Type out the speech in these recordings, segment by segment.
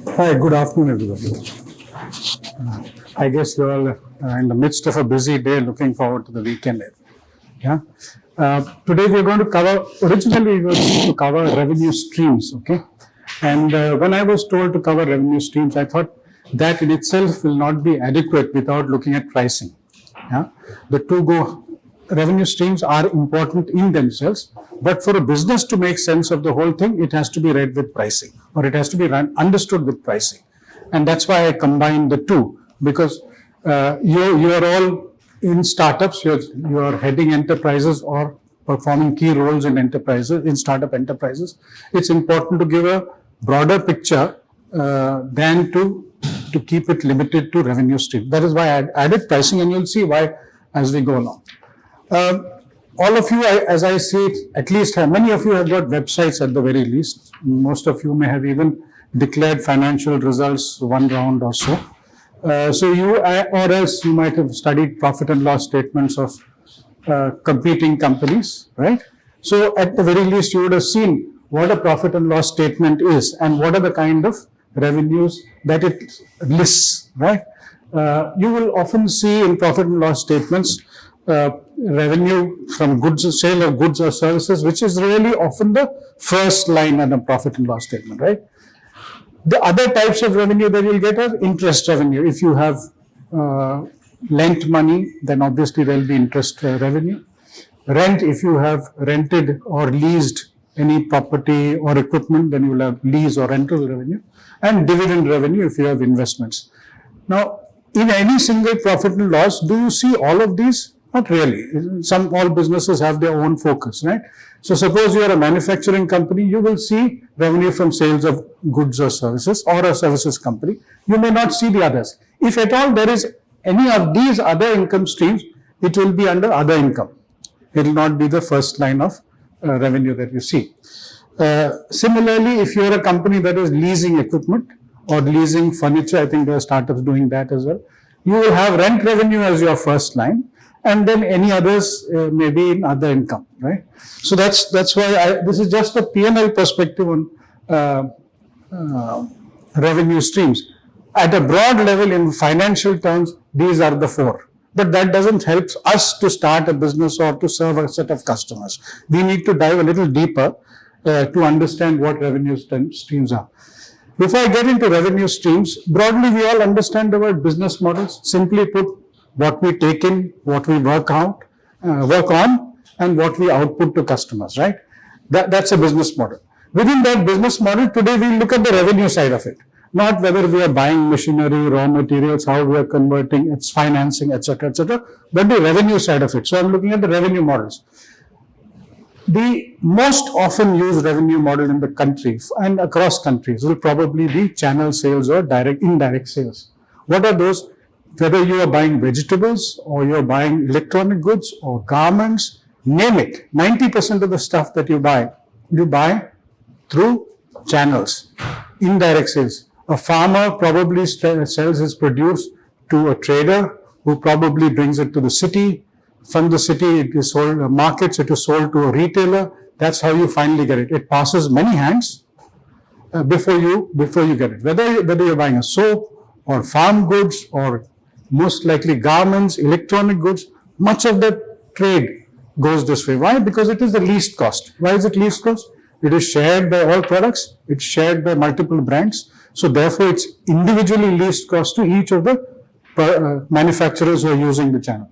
Hi, good afternoon, everybody. I guess you're all in the midst of a busy day, looking forward to the weekend. Yeah. Today we're going to cover. Originally, we were going to cover revenue streams. Okay. And when I was told to cover revenue streams, I thought that in itself will not be adequate without looking at pricing. Yeah. The two go. Revenue streams are important in themselves, but for a business to make sense of the whole thing, it has to be read with pricing, or it has to be understood with pricing. And that's why I combine the two, because you're all in startups, you're heading enterprises or performing key roles in enterprises, in startup enterprises. It's important to give a broader picture than to keep it limited to revenue stream. That is why I added pricing, and you'll see why as we go along. All of you, as I see it, at least many of you have got websites at the very least. Most of you may have even declared financial results one round or so. So you, or else you might have studied profit and loss statements of competing companies, right? So at the very least, you would have seen what a profit and loss statement is and what are the kind of revenues that it lists, right? You will often see in profit and loss statements revenue from goods, sale of goods or services, which is really often the first line on a profit and loss statement, right? The other types of revenue that you'll get are interest revenue. If you have lent money, then obviously there will be interest revenue. Rent, if you have rented or leased any property or equipment, then you will have lease or rental revenue. And dividend revenue if you have investments. Now, in any single profit and loss, do you see all of these? Not really. All businesses have their own focus, right? So suppose you are a manufacturing company, you will see revenue from sales of goods or services, or a services company. You may not see the others. If at all there is any of these other income streams, it will be under other income. It will not be the first line of revenue that you see. Similarly, if you are a company that is leasing equipment or leasing furniture, I think there are startups doing that as well. You will have rent revenue as your first line, and then any others may be in other income, right? So that's why this is just a P&L perspective on revenue streams. At a broad level, in financial terms, these are the four. But that doesn't help us to start a business or to serve a set of customers. We need to dive a little deeper to understand what revenue streams are. Before I get into revenue streams, broadly we all understand the word business models. Simply put, what we take in, what we work on, and what we output to customers, right? That's a business model. Within that business model, today we look at the revenue side of it. Not whether we are buying machinery, raw materials, how we are converting, its financing, etc., but the revenue side of it. So I'm looking at the revenue models. The most often used revenue model in the country and across countries will probably be channel sales or indirect sales. What are those? Whether you are buying vegetables or you are buying electronic goods or garments, name it. 90% of the stuff that you buy through channels, indirect sales. A farmer probably sells his produce to a trader who probably brings it to the city. From the city, it is sold to markets, it is sold to a retailer. That's how you finally get it. It passes many hands before you get it. Whether you're buying a soap or farm goods or most likely garments, electronic goods, much of the trade goes this way. Why? Because it is the least cost. Why is it least cost? It is shared by all products. It's shared by multiple brands. So therefore, it's individually least cost to each of the manufacturers who are using the channel.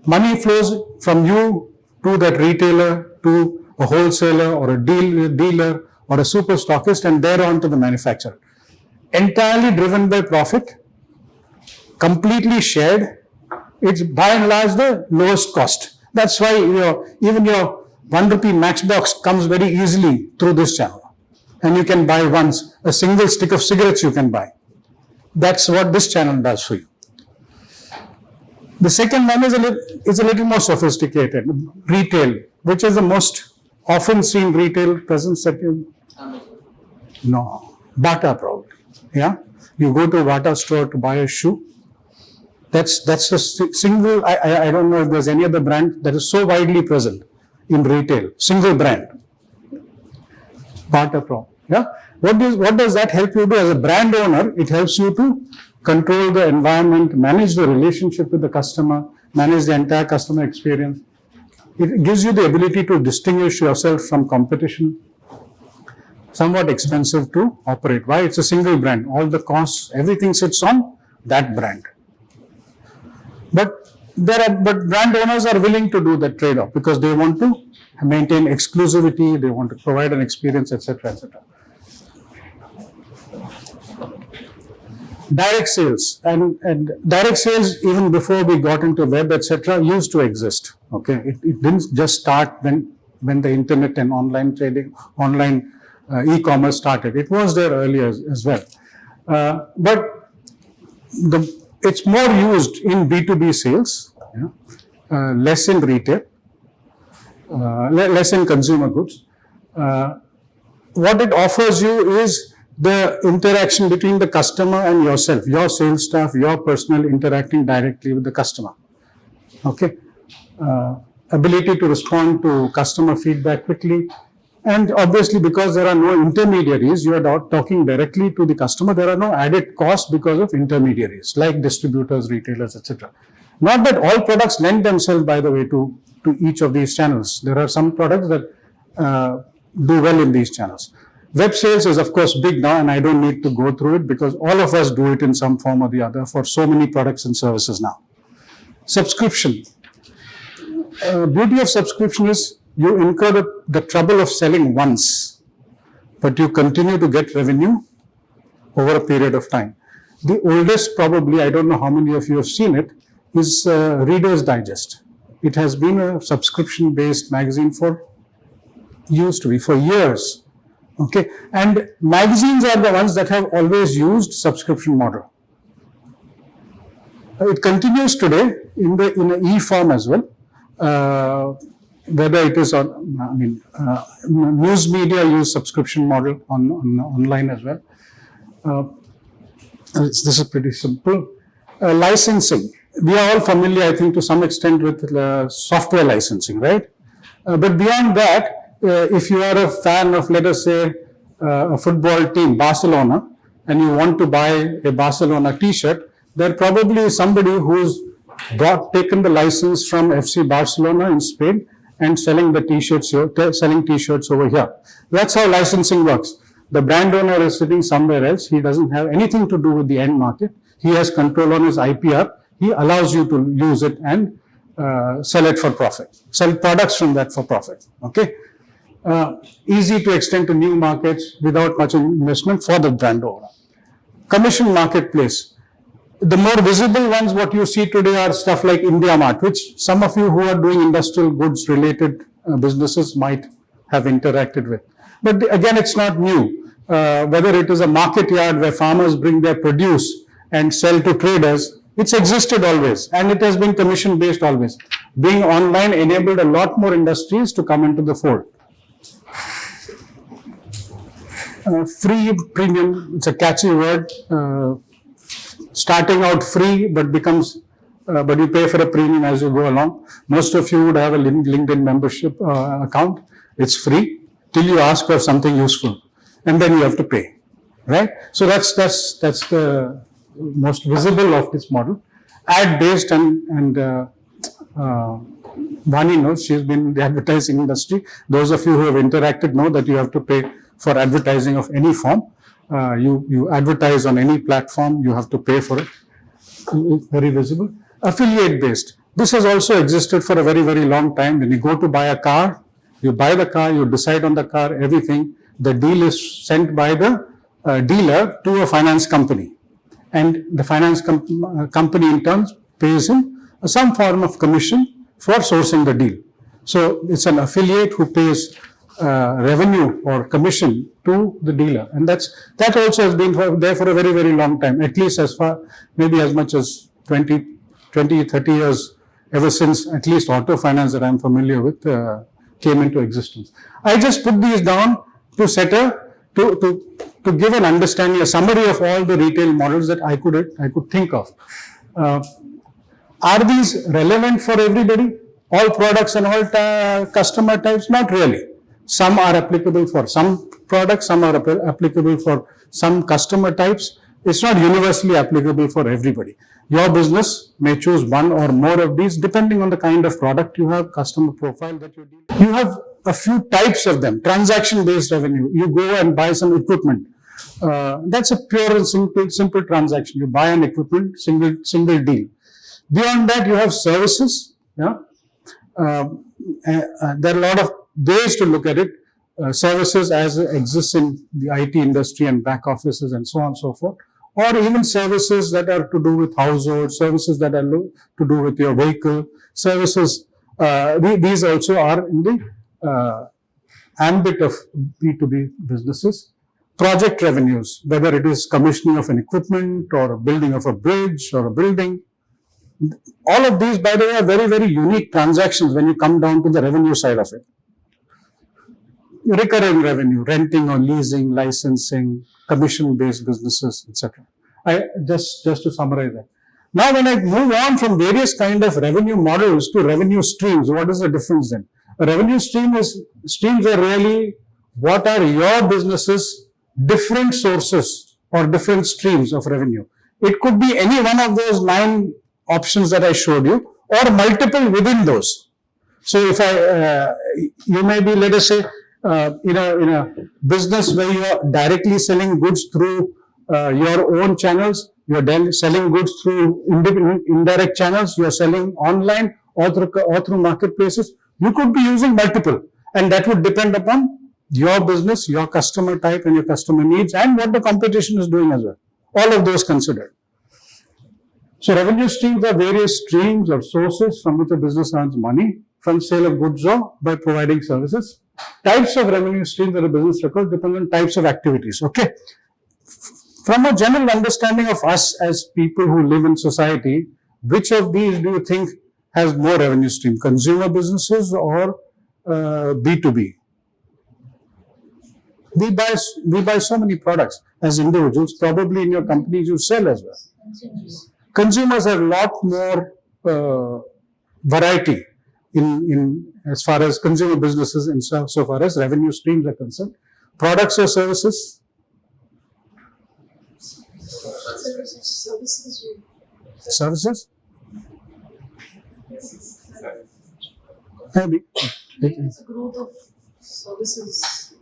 Money flows from you to that retailer, to a wholesaler or a dealer or a super stockist, and thereon to the manufacturer. Entirely driven by profit, completely shared. It's by and large the lowest cost. That's why even your 1 rupee matchbox comes very easily through this channel. And you can buy once, a single stick of cigarettes you can buy. That's what this channel does for you. The second one is a little more sophisticated, retail, which is the most often seen retail presence that you... No, Bata probably, yeah? You go to a Bata store to buy a shoe. That's a single, I don't know if there's any other brand that is so widely present in retail, single brand. Bata Pro, Yeah. What does that help you do as a brand owner? It helps you to control the environment, manage the relationship with the customer, manage the entire customer experience. It gives you the ability to distinguish yourself from competition. Somewhat expensive to operate. Why? It's a single brand. All the costs, everything sits on that brand. But brand owners are willing to do that trade-off because they want to maintain exclusivity, they want to provide an experience, etc., etc. Direct sales and direct sales, even before we got into web, etc., used to exist. Okay, it didn't just start when the internet and online trading, online e-commerce started. It was there earlier as well, but it's more used in B2B sales, less in retail, less in consumer goods. What it offers you is the interaction between the customer and yourself, your sales staff, your personnel interacting directly with the customer. Okay, ability to respond to customer feedback quickly, and obviously because there are no intermediaries, you are talking directly to the customer. There are no added costs because of intermediaries like distributors, retailers, etc. Not that all products lend themselves, by the way, to each of these channels. There are some products that do well in these channels. Web sales is of course big now, and I don't need to go through it because all of us do it in some form or the other for so many products and services now. Subscription. Beauty of subscription is you incur the trouble of selling once, but you continue to get revenue over a period of time. The oldest, probably, I don't know how many of you have seen it, is Reader's Digest. It has been a subscription-based magazine for years. Okay, and magazines are the ones that have always used subscription model. It continues today in an e-form as well. Whether it is on, news media use subscription model on online as well. This is pretty simple. Licensing. We are all familiar, I think, to some extent with software licensing, right? But beyond that, if you are a fan of, let us say, a football team, Barcelona, and you want to buy a Barcelona t-shirt, there probably is somebody who's taken the license from FC Barcelona in Spain and selling the t-shirts here, selling t-shirts over here. That's how licensing works. The brand owner is sitting somewhere else. He doesn't have anything to do with the end market. He has control on his IPR. He allows you to use it and sell it for profit. Sell products from that for profit. Okay. Easy to extend to new markets without much investment for the brand owner. Commission marketplace. The more visible ones, what you see today are stuff like IndiaMart, which some of you who are doing industrial goods related businesses might have interacted with. But again, it's not new. Whether it is a market yard where farmers bring their produce and sell to traders, it's existed always, and it has been commission based always. Being online enabled a lot more industries to come into the fold. Free premium, it's a catchy word. Starting out free, but you pay for a premium as you go along. Most of you would have a LinkedIn membership account. It's free till you ask for something useful, and then you have to pay, right? So that's the most visible of this model. Ad based and Vani knows, she's been in the advertising industry. Those of you who have interacted know that you have to pay for advertising of any form. You advertise on any platform, you have to pay for it. It's very visible. Affiliate based. This has also existed for a very, very long time. When you go to buy a car, you buy the car, you decide on the car, everything. The deal is sent by the dealer to a finance company. And the finance company in turn pays him some form of commission for sourcing the deal. So it's an affiliate who pays revenue or commission to the dealer, and that also has been there for a very, very long time, at least as far, maybe as much as 20, 30 years, ever since at least auto finance that I'm familiar with came into existence. I just put these down to to give an understanding, a summary of all the retail models that I could think of. Are these relevant for everybody? All products and all customer types? Not really. Some are applicable for some products, some are applicable for some customer types. It's not universally applicable for everybody. Your business may choose one or more of these depending on the kind of product you have, customer profile that you deal with. You have a few types of them. Transaction-based revenue. You go and buy some equipment. That's a pure and simple transaction. You buy an equipment, single deal. Beyond that, you have services. Yeah, there are a lot of ways to look at it. Services as it exists in the IT industry and back offices and so on and so forth, or even services that are to do with household, services that are to do with your vehicle, services. These also are in the ambit of B2B businesses. Project revenues, whether it is commissioning of an equipment or building of a bridge or a building. All of these, by the way, are very, very unique transactions when you come down to the revenue side of it. Recurring revenue, renting or leasing, licensing, commission-based businesses, etc. Just to summarize that. Now, when I move on from various kind of revenue models to revenue streams, what is the difference then? A revenue streams are really what are your businesses' different sources or different streams of revenue. It could be any one of those 9 options that I showed you, or multiple within those. So if you may be, let us say, in a business where you are directly selling goods through your own channels, you are then selling goods through indirect channels, you are selling online or through marketplaces. You could be using multiple, and that would depend upon your business, your customer type and your customer needs, and what the competition is doing as well. All of those considered. So revenue streams are various streams or sources from which a business earns money from sale of goods or by providing services. Types of revenue streams that a business records depend on types of activities. Okay. From a general understanding of us as people who live in society, which of these do you think has more revenue stream? Consumer businesses or B2B? We buy so many products as individuals. Probably in your companies you sell as well. Consumers have a lot more variety in as far as consumer businesses and so far as revenue streams are concerned. Products or services? Services? Maybe. It's a growth of services.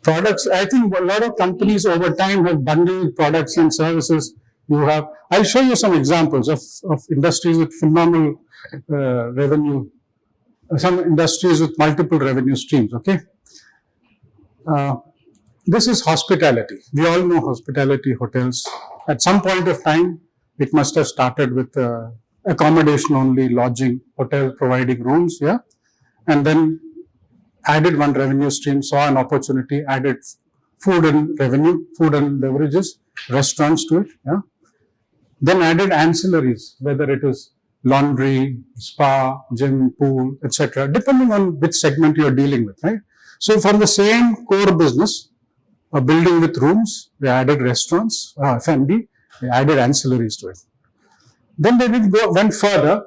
Products, I think a lot of companies over time have bundled products and services. I'll show you some examples of industries with phenomenal revenue, some industries with multiple revenue streams, okay? This is hospitality. We all know hospitality hotels. At some point of time, it must have started with accommodation only, lodging, hotel providing rooms, yeah? And then added one revenue stream, saw an opportunity, added food and revenue, food and beverages, restaurants to it, yeah? Then added ancillaries, whether it is laundry, spa, gym, pool, etc., depending on which segment you are dealing with, right? So from the same core business, a building with rooms, they added restaurants, F&B, they added ancillaries to it. Then they went further,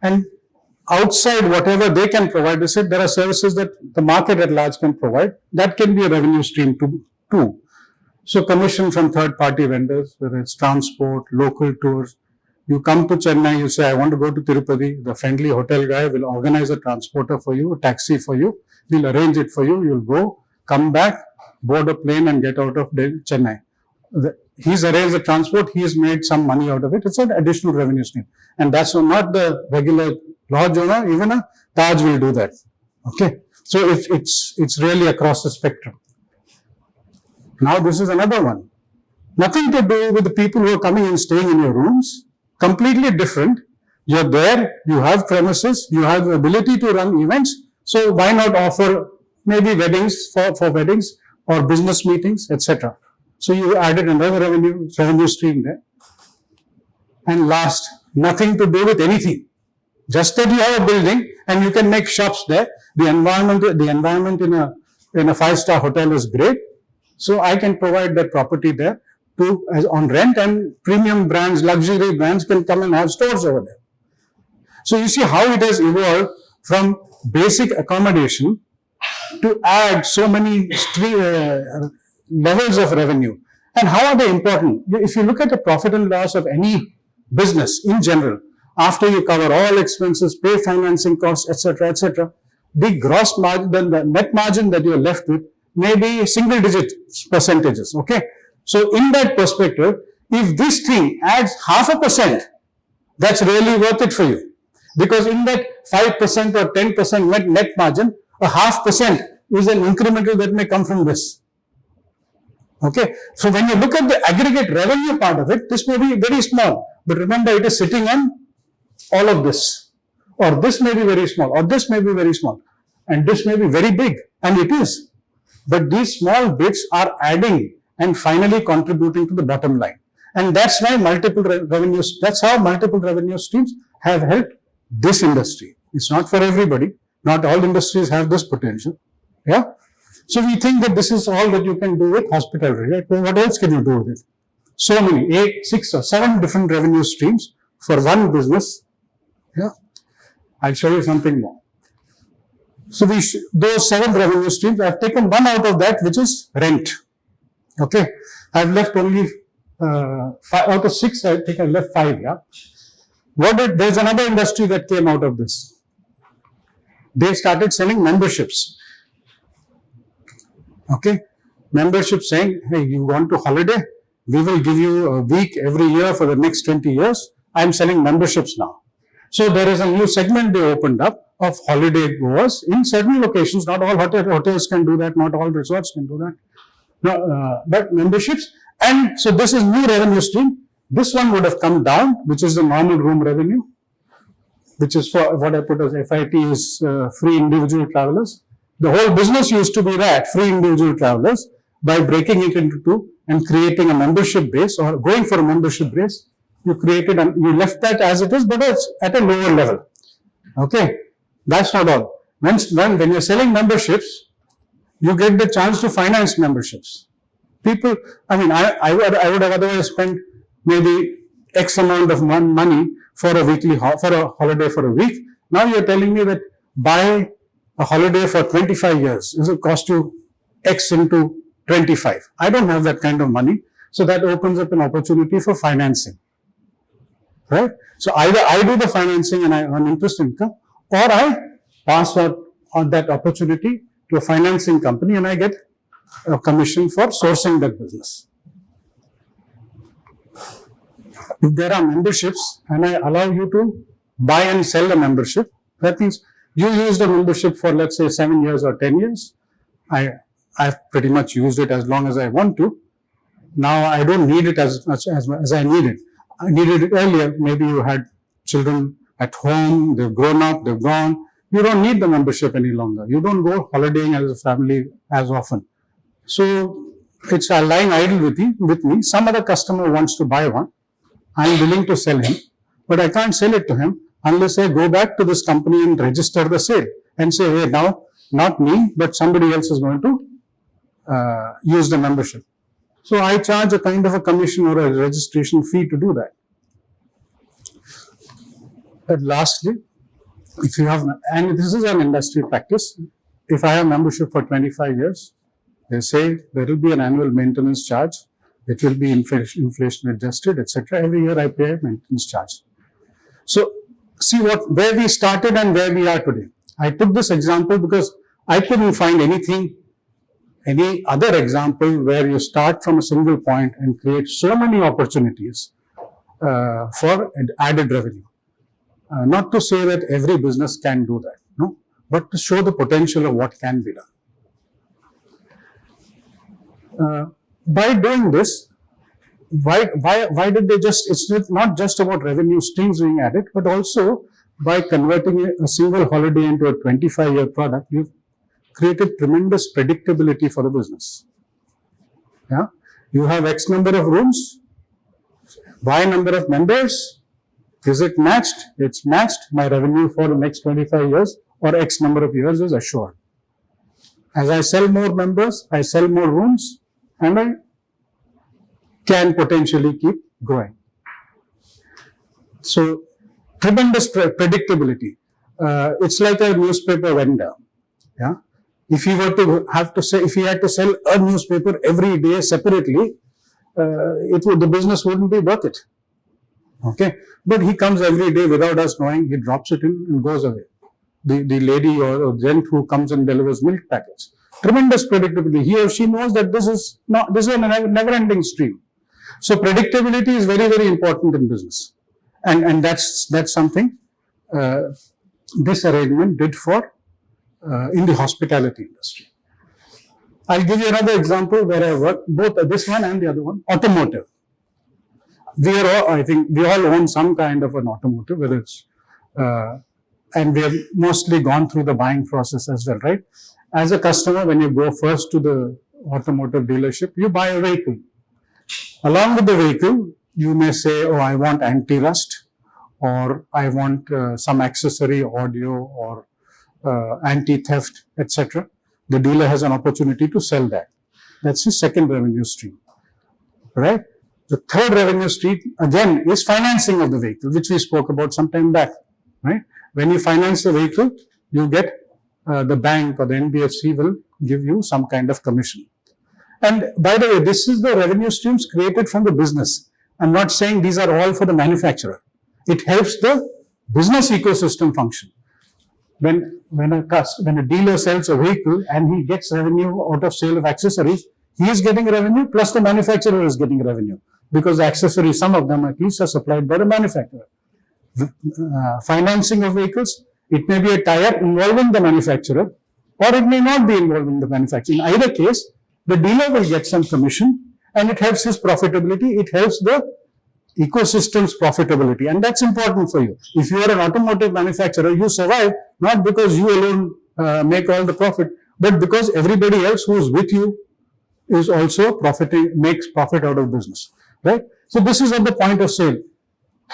and outside whatever they can provide, they said there are services that the market at large can provide. That can be a revenue stream too. So commission from third-party vendors, whether it's transport, local tours. You come to Chennai, you say, I want to go to Tirupati. The friendly hotel guy will organize a transporter for you, a taxi for you. He'll arrange it for you. You'll go, come back, board a plane and get out of Chennai. He's arranged the transport. He's made some money out of it. It's an additional revenue stream. And that's not the regular lodge owner. Even a Taj will do that. Okay. So it's really across the spectrum. Now this is another one. Nothing to do with the people who are coming and staying in your rooms. Completely different. You're there, you have premises, you have the ability to run events. So why not offer maybe weddings for weddings or business meetings, etc. So you added another revenue stream there. And last, nothing to do with anything. Just that you have a building and you can make shops there. The environment in a 5-star hotel is great. So I can provide that property there on rent, and premium brands, luxury brands can come and have stores over there. So you see how it has evolved from basic accommodation to add so many levels of revenue. And how are they important? If you look at the profit and loss of any business in general, after you cover all expenses, pay financing costs, etc., the gross margin, the net margin that you're left with may be single digit percentages. Okay. So in that perspective, if this thing adds 0.5%, that's really worth it for you. Because in that 5% or 10% net margin, 0.5% is an incremental that may come from this. Okay. So when you look at the aggregate revenue part of it, this may be very small. But remember, it is sitting on all of this. Or this may be very small, or this may be very small. And this may be very big. And it is. But these small bits are adding and finally contributing to the bottom line. And that's why that's how multiple revenue streams have helped this industry. It's not for everybody. Not all industries have this potential. Yeah. So we think that this is all that you can do with hospitality. Right? Well, what else can you do with it? So many, 8, 6 or 7 different revenue streams for one business. Yeah. I'll show you something more. So those 7 revenue streams, I've taken one out of that, which is rent. Okay. I've left only 5 out of 6. I think I left 5. Yeah. There's another industry that came out of this. They started selling memberships. Okay. Membership saying, hey, you want to holiday? We will give you a week every year for the next 20 years. I'm selling memberships now. So there is a new segment they opened up of holiday goers in certain locations. Not all hotels can do that. Not all resorts can do that. No, but memberships. And so this is new revenue stream. This one would have come down, which is the normal room revenue, which is for what I put as FIT is free individual travelers. The whole business used to be that, free individual travelers. By breaking it into 2 and creating a membership base or going for a membership base, you left that as it is, but it's at a lower level. Okay. That's not all. When you're selling memberships, you get the chance to finance memberships. People, I would have otherwise spent maybe X amount of money for a holiday for a week. Now you're telling me that buy a holiday for 25 years. This will cost you X into 25. I don't have that kind of money. So that opens up an opportunity for financing. Right? So either I do the financing and I earn interest income, or I pass on that opportunity to a financing company and I get a commission for sourcing that business. If there are memberships and I allow you to buy and sell a membership, that means you used a membership for, let's say, 7 years or 10 years. I've pretty much used it as long as I want to. Now I don't need it as much as I need it. I needed it earlier. Maybe you had children at home, they've grown up, they've gone. You don't need the membership any longer. You don't go holidaying as a family as often. So it's lying idle with me. Some other customer wants to buy one. I'm willing to sell him, but I can't sell it to him unless I go back to this company and register the sale and say, hey, now not me, but somebody else is going to use the membership. So I charge a kind of a commission or a registration fee to do that. But lastly, if you have, and this is an industry practice, if I have membership for 25 years, they say there will be an annual maintenance charge. It will be inflation adjusted, etc. Every year I pay a maintenance charge. So see where we started and where we are today. I took this example because I couldn't find any other example where you start from a single point and create so many opportunities for added revenue. Not to say that every business can do that, no, but to show the potential of what can be done. By doing this, why did they it's not just about revenue streams being added, but also by converting a single holiday into a 25-year product, you've created tremendous predictability for the business. Yeah, you have X number of rooms, Y number of members. Is it matched? It's matched. My revenue for the next 25 years or X number of years is assured. As I sell more members, I sell more rooms, and I can potentially keep growing. So, tremendous predictability. it's like a newspaper vendor. Yeah. If he were to have to say, if he had to sell a newspaper every day separately, the business wouldn't be worth it. Okay. But he comes every day without us knowing, he drops it in and goes away. The lady or gent who comes and delivers milk packets. Tremendous predictability. He or she knows that this is a never-ending stream. So predictability is very, very important in business. And that's something this arrangement did for in the hospitality industry. I'll give you another example where I worked, both this one and the other one, automotive. I think we all own some kind of an automotive, whether it's, and we have mostly gone through the buying process as well, right? As a customer, when you go first to the automotive dealership, you buy a vehicle. Along with the vehicle, you may say, oh, I want anti-rust, or I want some accessory, audio, or anti-theft, etc. The dealer has an opportunity to sell that. That's his second revenue stream, right? The third revenue stream, again, is financing of the vehicle, which we spoke about some time back, right? When you finance the vehicle, you get the bank or the NBFC will give you some kind of commission. And by the way, this is the revenue streams created from the business. I'm not saying these are all for the manufacturer. It helps the business ecosystem function. When a dealer sells a vehicle and he gets revenue out of sale of accessories, he is getting revenue plus the manufacturer is getting revenue, because the accessories, some of them at least, are supplied by the manufacturer. Financing of vehicles, it may be a tie-up involving the manufacturer, or it may not be involving the manufacturer. In either case, the dealer will get some commission, and it helps his profitability. It helps the ecosystem's profitability, and that's important for you. If you are an automotive manufacturer, you survive not because you alone make all the profit, but because everybody else who is with you is also makes profit out of business, right? So this is at the point of sale.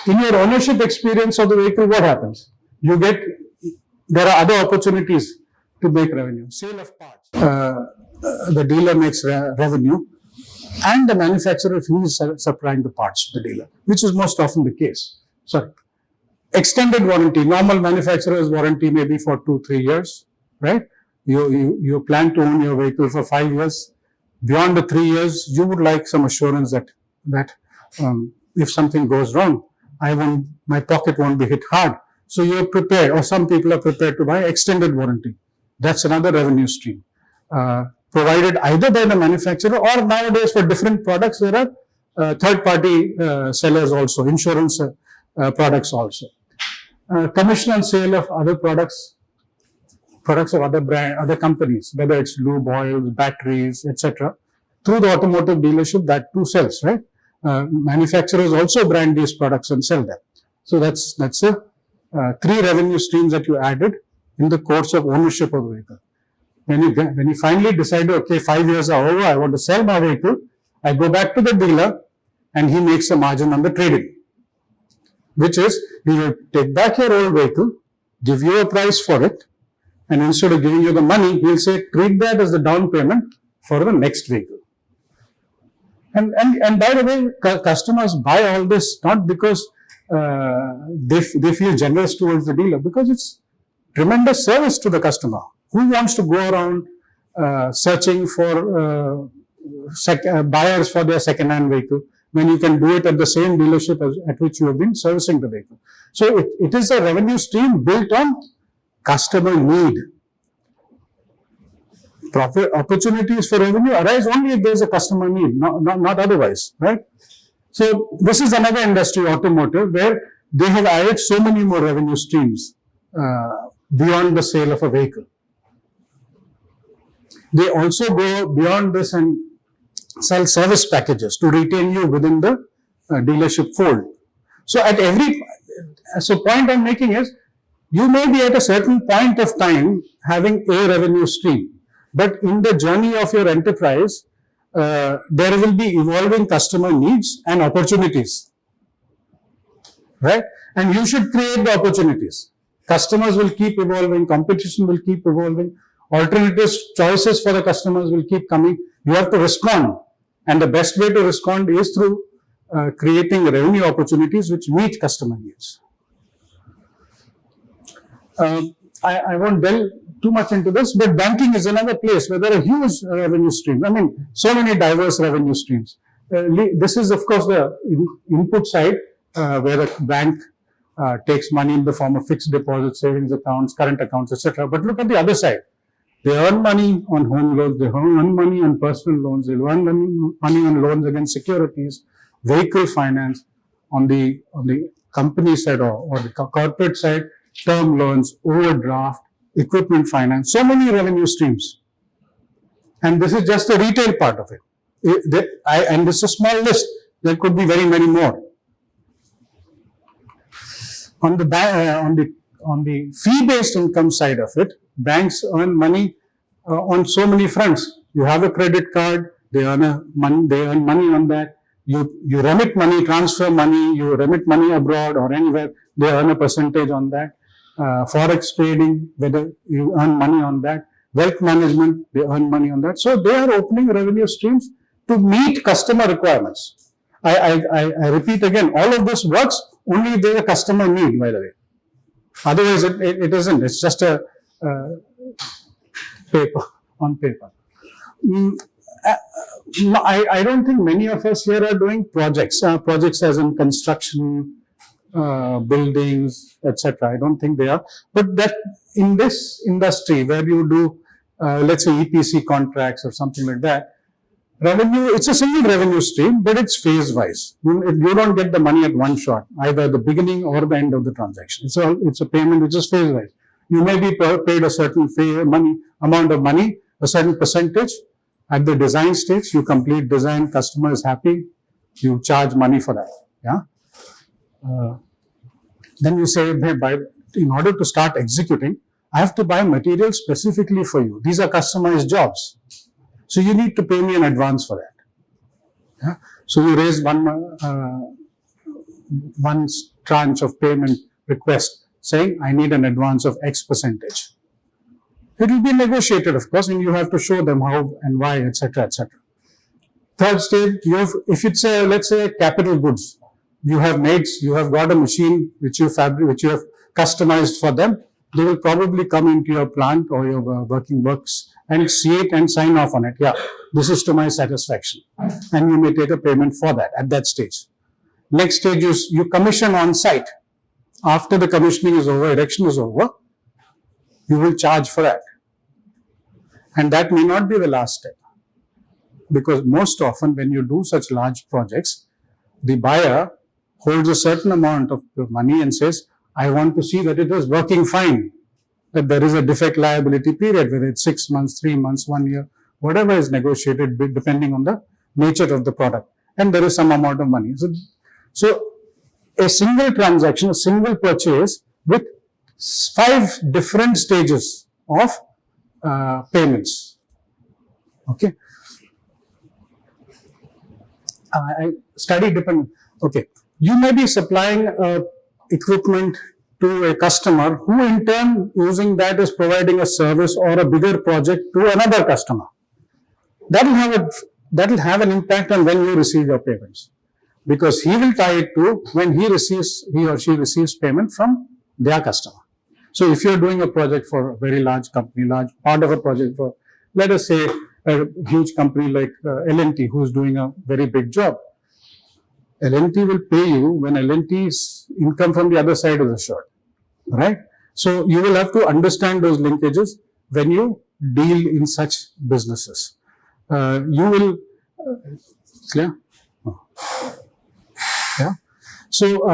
In your ownership experience of the vehicle, what happens? There are other opportunities to make revenue. Sale of parts. The dealer makes revenue, and the manufacturer, if he is supplying the parts to the dealer, which is most often the case. Sorry. Extended warranty. Normal manufacturer's warranty may be for 2-3 years, right? You plan to own your vehicle for 5 years. Beyond the 3 years, you would like some assurance that if something goes wrong, my pocket won't be hit hard. So you're prepared, or some people are prepared to buy extended warranty. That's another revenue stream. Provided either by the manufacturer, or nowadays for different products, there are third-party sellers also, insurance products also. Commission and sale of other products of other companies, whether it's lube oils, batteries, etc. Through the automotive dealership, that too sells, right? Manufacturers also brand these products and sell them. So that's 3 revenue streams that you added in the course of ownership of the vehicle. When you finally decide, okay, 5 years are over, I want to sell my vehicle, I go back to the dealer and he makes a margin on the trading, which is he will take back your old vehicle, give you a price for it, and instead of giving you the money, he'll say, treat that as the down payment for the next vehicle. And by the way, customers buy all this not because they feel generous towards the dealer, because it's tremendous service to the customer. Who wants to go around searching for buyers for their second-hand vehicle when you can do it at the same dealership at which you have been servicing the vehicle? So it is a revenue stream built on customer need. Profit opportunities for revenue arise only if there is a customer need, not otherwise, right? So this is another industry, automotive, where they have added so many more revenue streams beyond the sale of a vehicle. They also go beyond this and sell service packages to retain you within the dealership fold. So point I'm making is, you may be at a certain point of time having a revenue stream, but in the journey of your enterprise, there will be evolving customer needs and opportunities, right? And you should create the opportunities. Customers will keep evolving, competition will keep evolving, alternative choices for the customers will keep coming. You have to respond, and the best way to respond is through creating revenue opportunities which meet customer needs. I won't delve too much into this, but banking is another place where there are huge revenue streams. I mean, so many diverse revenue streams. This is, of course, the input side, where the bank takes money in the form of fixed deposits, savings accounts, current accounts, etc. But look at the other side. They earn money on home loans, they earn money on personal loans, they earn money on loans against securities, vehicle finance, on the company side or the corporate side, term loans, overdraft, equipment finance, so many revenue streams. And this is just the retail part of it. And this is a small list. There could be very many more. On the fee-based income side of it, banks earn money on so many fronts. You have a credit card, they earn money on that. You remit money, transfer money, you remit money abroad or anywhere, they earn a percentage on that. Forex trading, whether you earn money on that. Wealth management, they earn money on that. So they are opening revenue streams to meet customer requirements. I repeat again, all of this works only if there is a customer need, by the way. Otherwise, it isn't. It's just a paper on paper. I don't think many of us here are doing projects. Projects as in construction, buildings, etc. I don't think they are. But that in this industry where you do, let's say EPC contracts or something like that, revenue, it's a single revenue stream, but it's phase wise. You don't get the money at one shot, either the beginning or the end of the transaction. It's a payment which is phase wise. You may be paid a certain amount of money, a certain percentage. At the design stage, you complete design, customer is happy, you charge money for that. Yeah. Then you say, hey, in order to start executing, I have to buy materials specifically for you. These are customized jobs. So you need to pay me in advance for that. Yeah? So you raise one tranche of payment request saying, I need an advance of X percentage. It will be negotiated, of course, and you have to show them how and why, etc., etc. Third stage, if it's let's say capital goods, you have maids, you have got a machine which you have customized for them. They will probably come into your plant or your working works and see it and sign off on it. Yeah, this is to my satisfaction. And you may take a payment for that at that stage. Next stage is you commission on site. After the commissioning is over, erection is over, you will charge for that. And that may not be the last step. Because most often when you do such large projects, the buyer holds a certain amount of money and says, I want to see that it is working fine, that there is a defect liability period, whether it's 6 months, 3 months, 1 year, whatever is negotiated depending on the nature of the product. And there is some amount of money. So a single transaction, a single purchase with 5 different stages of payments. Okay. Study dependent. Okay. You may be supplying equipment to a customer who in turn using that is providing a service or a bigger project to another customer. That will have an impact on when you receive your payments, because he will tie it to when he or she receives payment from their customer. So if you're doing a project for a very large company, large part of a project for, let us say, a huge company like L&T, who's doing a very big job, L&T will pay you when L&T's income from the other side is assured, right? So you will have to understand those linkages when you deal in such businesses. You will, clear? Yeah. So,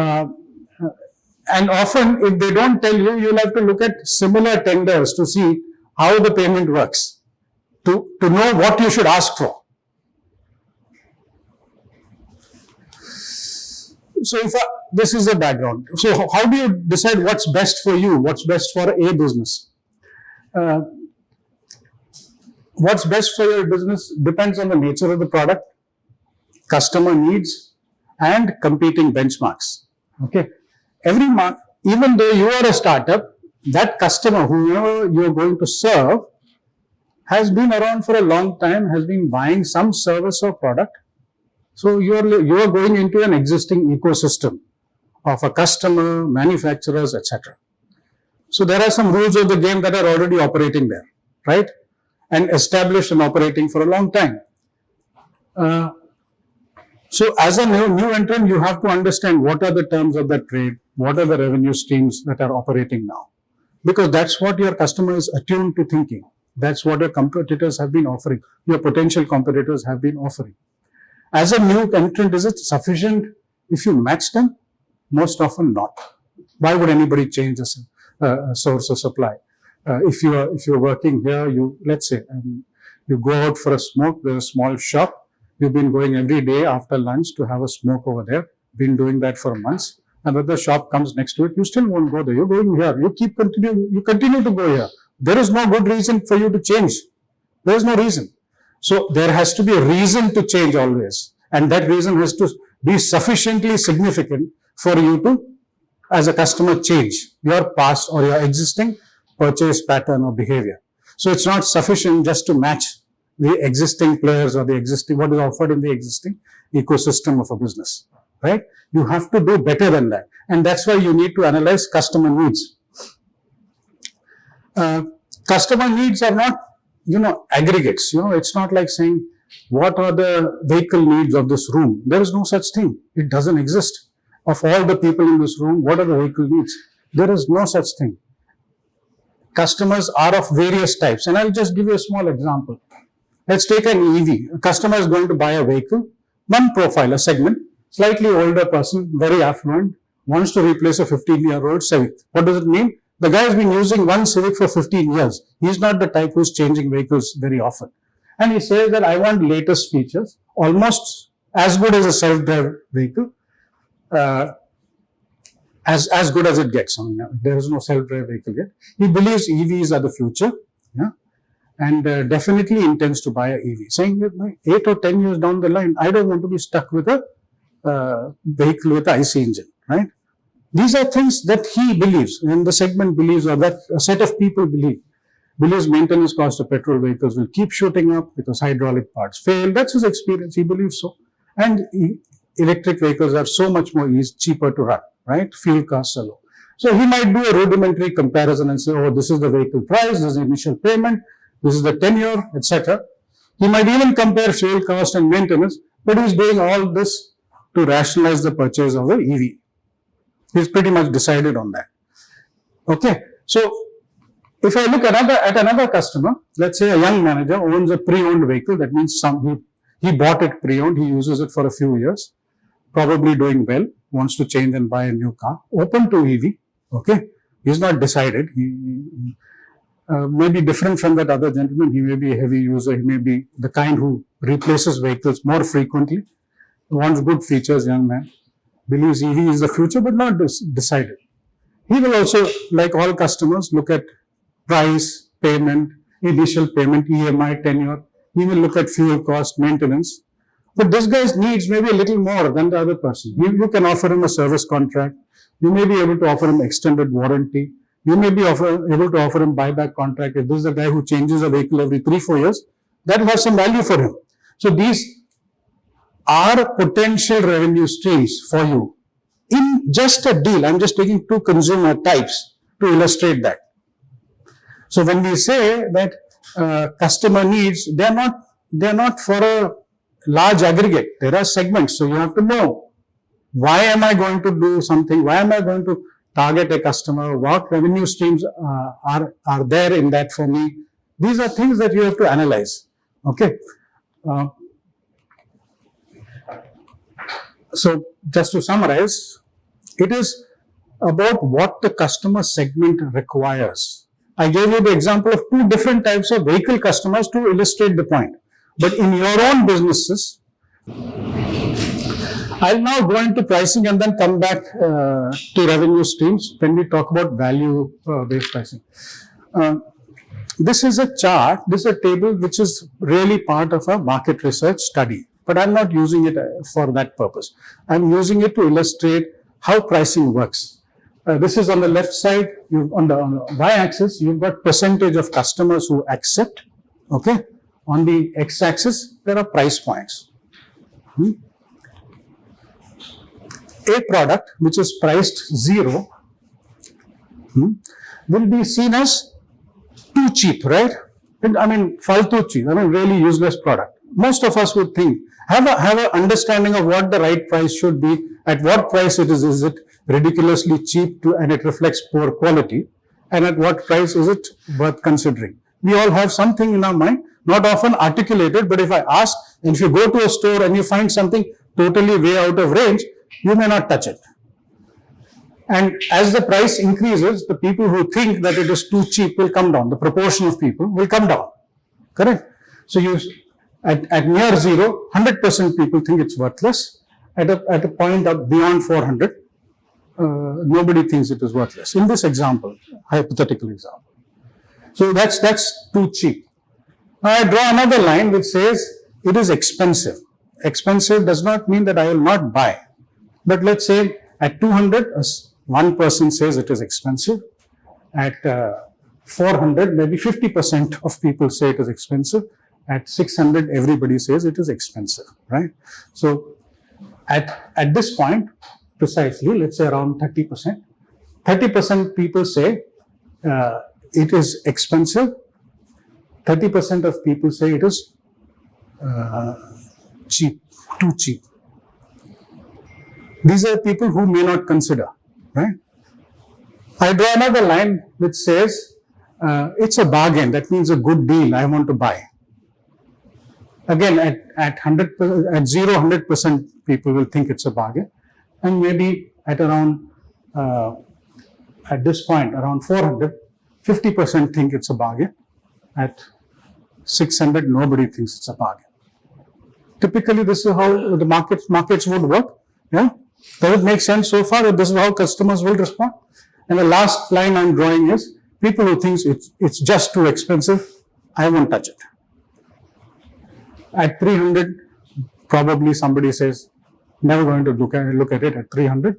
and often if they don't tell you, you'll have to look at similar tenders to see how the payment works, to know what you should ask for. So this is the background. So how do you decide what's best for you? What's best for a business? What's best for your business depends on the nature of the product, customer needs, and competing benchmarks. Okay. Even though you are a startup, that customer, whoever you are going to serve, has been around for a long time, has been buying some service or product. So you are going into an existing ecosystem of a customer, manufacturers, etc. So there are some rules of the game that are already operating there, right? And established and operating for a long time. So as a new entrant, you have to understand what are the terms of that trade, what are the revenue streams that are operating now. Because that's what your customer is attuned to thinking. That's what your competitors have been offering, your potential competitors have been offering. As a new entrant, is it sufficient if you match them? Most often not. Why would anybody change a source of supply? If you're working here, let's say you go out for a smoke. There's a small shop. You've been going every day after lunch to have a smoke over there. Been doing that for months. Another shop comes next to it. You still won't go there. You're going here. You continue to go here. There is no good reason for you to change. There is no reason. So there has to be a reason to change always. And that reason has to be sufficiently significant for you to, as a customer, change your past or your existing purchase pattern or behavior. So it's not sufficient just to match the existing players or what is offered in the existing ecosystem of a business, right? You have to do better than that. And that's why you need to analyze customer needs. Customer needs are not, aggregates. It's not like saying, what are the vehicle needs of this room? There is no such thing. It doesn't exist. Of all the people in this room, what are the vehicle needs? There is no such thing. Customers are of various types. And I'll just give you a small example. Let's take an EV. A customer is going to buy a vehicle, one profile, a segment, slightly older person, very affluent, wants to replace a 15-year-old Civic. What does it mean? The guy has been using one Civic for 15 years. He's not the type who's changing vehicles very often. And he says that I want latest features, almost as good as a self-drive vehicle, as good as it gets. There is no self-drive vehicle yet. He believes EVs are the future, and definitely intends to buy an EV, saying that 8 or 10 years down the line, I don't want to be stuck with a vehicle with an IC engine, right? These are things that he believes, and the segment believes, or that a set of people believes maintenance cost of petrol vehicles will keep shooting up because hydraulic parts fail. That's his experience. He believes so. And electric vehicles are so much more cheaper to run, right? Fuel costs are low. So he might do a rudimentary comparison and say, oh, this is the vehicle price, this is the initial payment, this is the tenure, etc. He might even compare fuel cost and maintenance, but he's doing all this to rationalize the purchase of an EV. He's pretty much decided on that. Okay, so if I look at another customer, let's say a young manager owns a pre-owned vehicle. That means he bought it pre-owned, he uses it for a few years, probably doing well, wants to change and buy a new car, open to EV. Okay, he's not decided. He may be different from that other gentleman. He may be a heavy user. He may be the kind who replaces vehicles more frequently, wants good features, young man, believes EV is the future, but not decided. He will also, like all customers, look at price, payment, initial payment, EMI, tenure. He will look at fuel cost, maintenance. But this guy's needs may be a little more than the other person. You can offer him a service contract. You may be able to offer him extended warranty. You may be able to offer him buyback contract. If this is a guy who changes a vehicle every 3-4 years, that will have some value for him. So these are potential revenue streams for you in just a deal. I'm just taking two consumer types to illustrate that. So when we say that customer needs, they're not for a large aggregate. There are segments. So you have to know, why am I going to do something? Why am I going to target a customer? What revenue streams are there in that for me? These are things that you have to analyze. Okay. So just to summarize, it is about what the customer segment requires. I gave you the example of two different types of vehicle customers to illustrate the point. But in your own businesses, I'll now go into pricing and then come back to revenue streams when we talk about value-based pricing. This is a chart, this is a table which is really part of a market research study. But I'm not using it for that purpose. I'm using it to illustrate how pricing works. This is on the left side. On the y-axis, you've got percentage of customers who accept. Okay. On the x-axis, there are price points. A product which is priced 0 will be seen as too cheap, right? I mean, faltu cheap. I mean, really useless product. Most of us would think, have a understanding of what the right price should be, at what price it is. Is it ridiculously cheap and it reflects poor quality? And at what price is it worth considering? We all have something in our mind, not often articulated, but if I ask, and if you go to a store and you find something totally way out of range, you may not touch it. And as the price increases, the people who think that it is too cheap will come down. The proportion of people will come down. Correct? So at near zero, 100% people think it's worthless. At a point up beyond 400, nobody thinks it is worthless. In this example, hypothetical example. So that's too cheap. Now I draw another line which says it is expensive. Expensive does not mean that I will not buy. But let's say at 200, one person says it is expensive. At 400, maybe 50% of people say it is expensive. At 600, everybody says it is expensive, right? So at this point, precisely, let's say around 30%, 30% people say it is expensive. 30% of people say it is cheap, too cheap. These are people who may not consider, right? I draw another line which says it's a bargain. That means a good deal. I want to buy. Again, at 100% people will think it's a bargain, and maybe at around at this point around 400, 50% think it's a bargain. At 600, nobody thinks it's a bargain. Typically, this is how the markets would work. Yeah, does it make sense so far? That this is how customers will respond. And the last line I'm drawing is people who think it's just too expensive, I won't touch it. At 300, probably somebody says, never going to look at it at 300,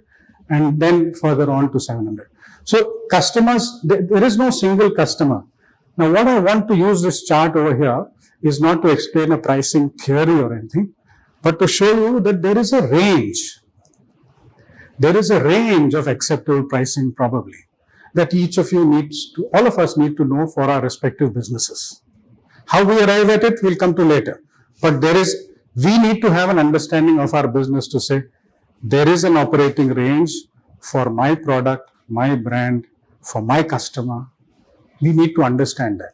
and then further on to 700. So customers, there is no single customer. Now what I want to use this chart over here is not to explain a pricing theory or anything, but to show you that there is a range. There is a range of acceptable pricing probably that each of you all of us need to know for our respective businesses. How we arrive at it, we'll come to later. But we need to have an understanding of our business to say, there is an operating range for my product, my brand, for my customer. We need to understand that.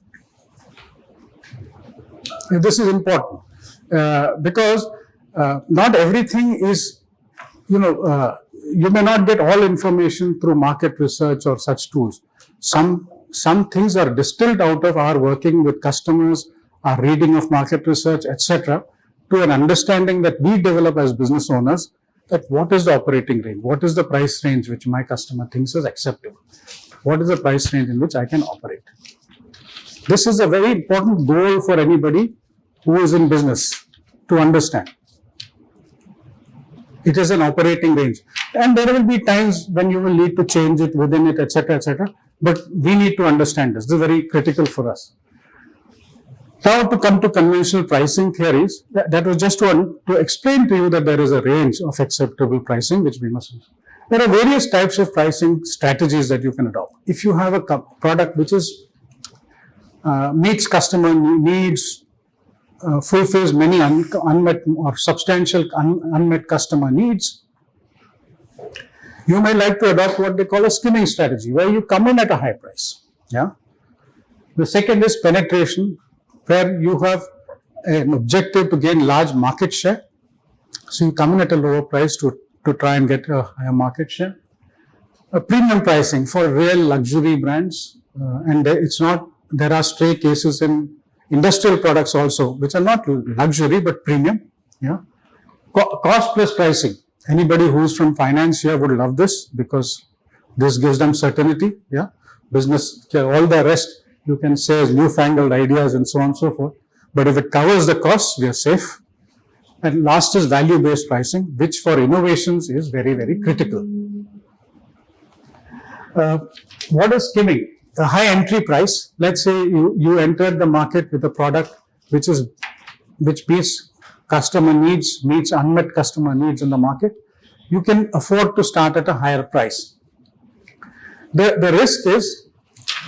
And this is important because not everything is, you may not get all information through market research or such tools. Some things are distilled out of our working with customers, our reading of market research, etc., to an understanding that we develop as business owners, that what is the operating range, what is the price range which my customer thinks is acceptable, what is the price range in which I can operate. This is a very important goal for anybody who is in business to understand. It is an operating range, and there will be times when you will need to change it within it, etc., etc. But we need to understand this. This is very critical for us. Now to come to conventional pricing theories, that was just to explain to you that there is a range of acceptable pricing which we must use. There are various types of pricing strategies that you can adopt. If you have a product which is meets customer needs, fulfills many unmet or substantial unmet customer needs, you may like to adopt what they call a skimming strategy, where you come in at a high price. Yeah. The second is penetration, where you have an objective to gain large market share. So you come in at a lower price to try and get a higher market share. A premium pricing for real luxury brands, and there are stray cases in industrial products also, which are not luxury but premium. Yeah. Cost plus pricing. Anybody who is from finance here would love this because this gives them certainty. Yeah. Business, all the rest you can say as newfangled ideas and so on and so forth. But if it covers the costs, we are safe. And last is value-based pricing, which for innovations is very, very critical. What is skimming? A high entry price. Let's say you entered the market with a product which meets customer needs, meets unmet customer needs in the market. You can afford to start at a higher price. The risk is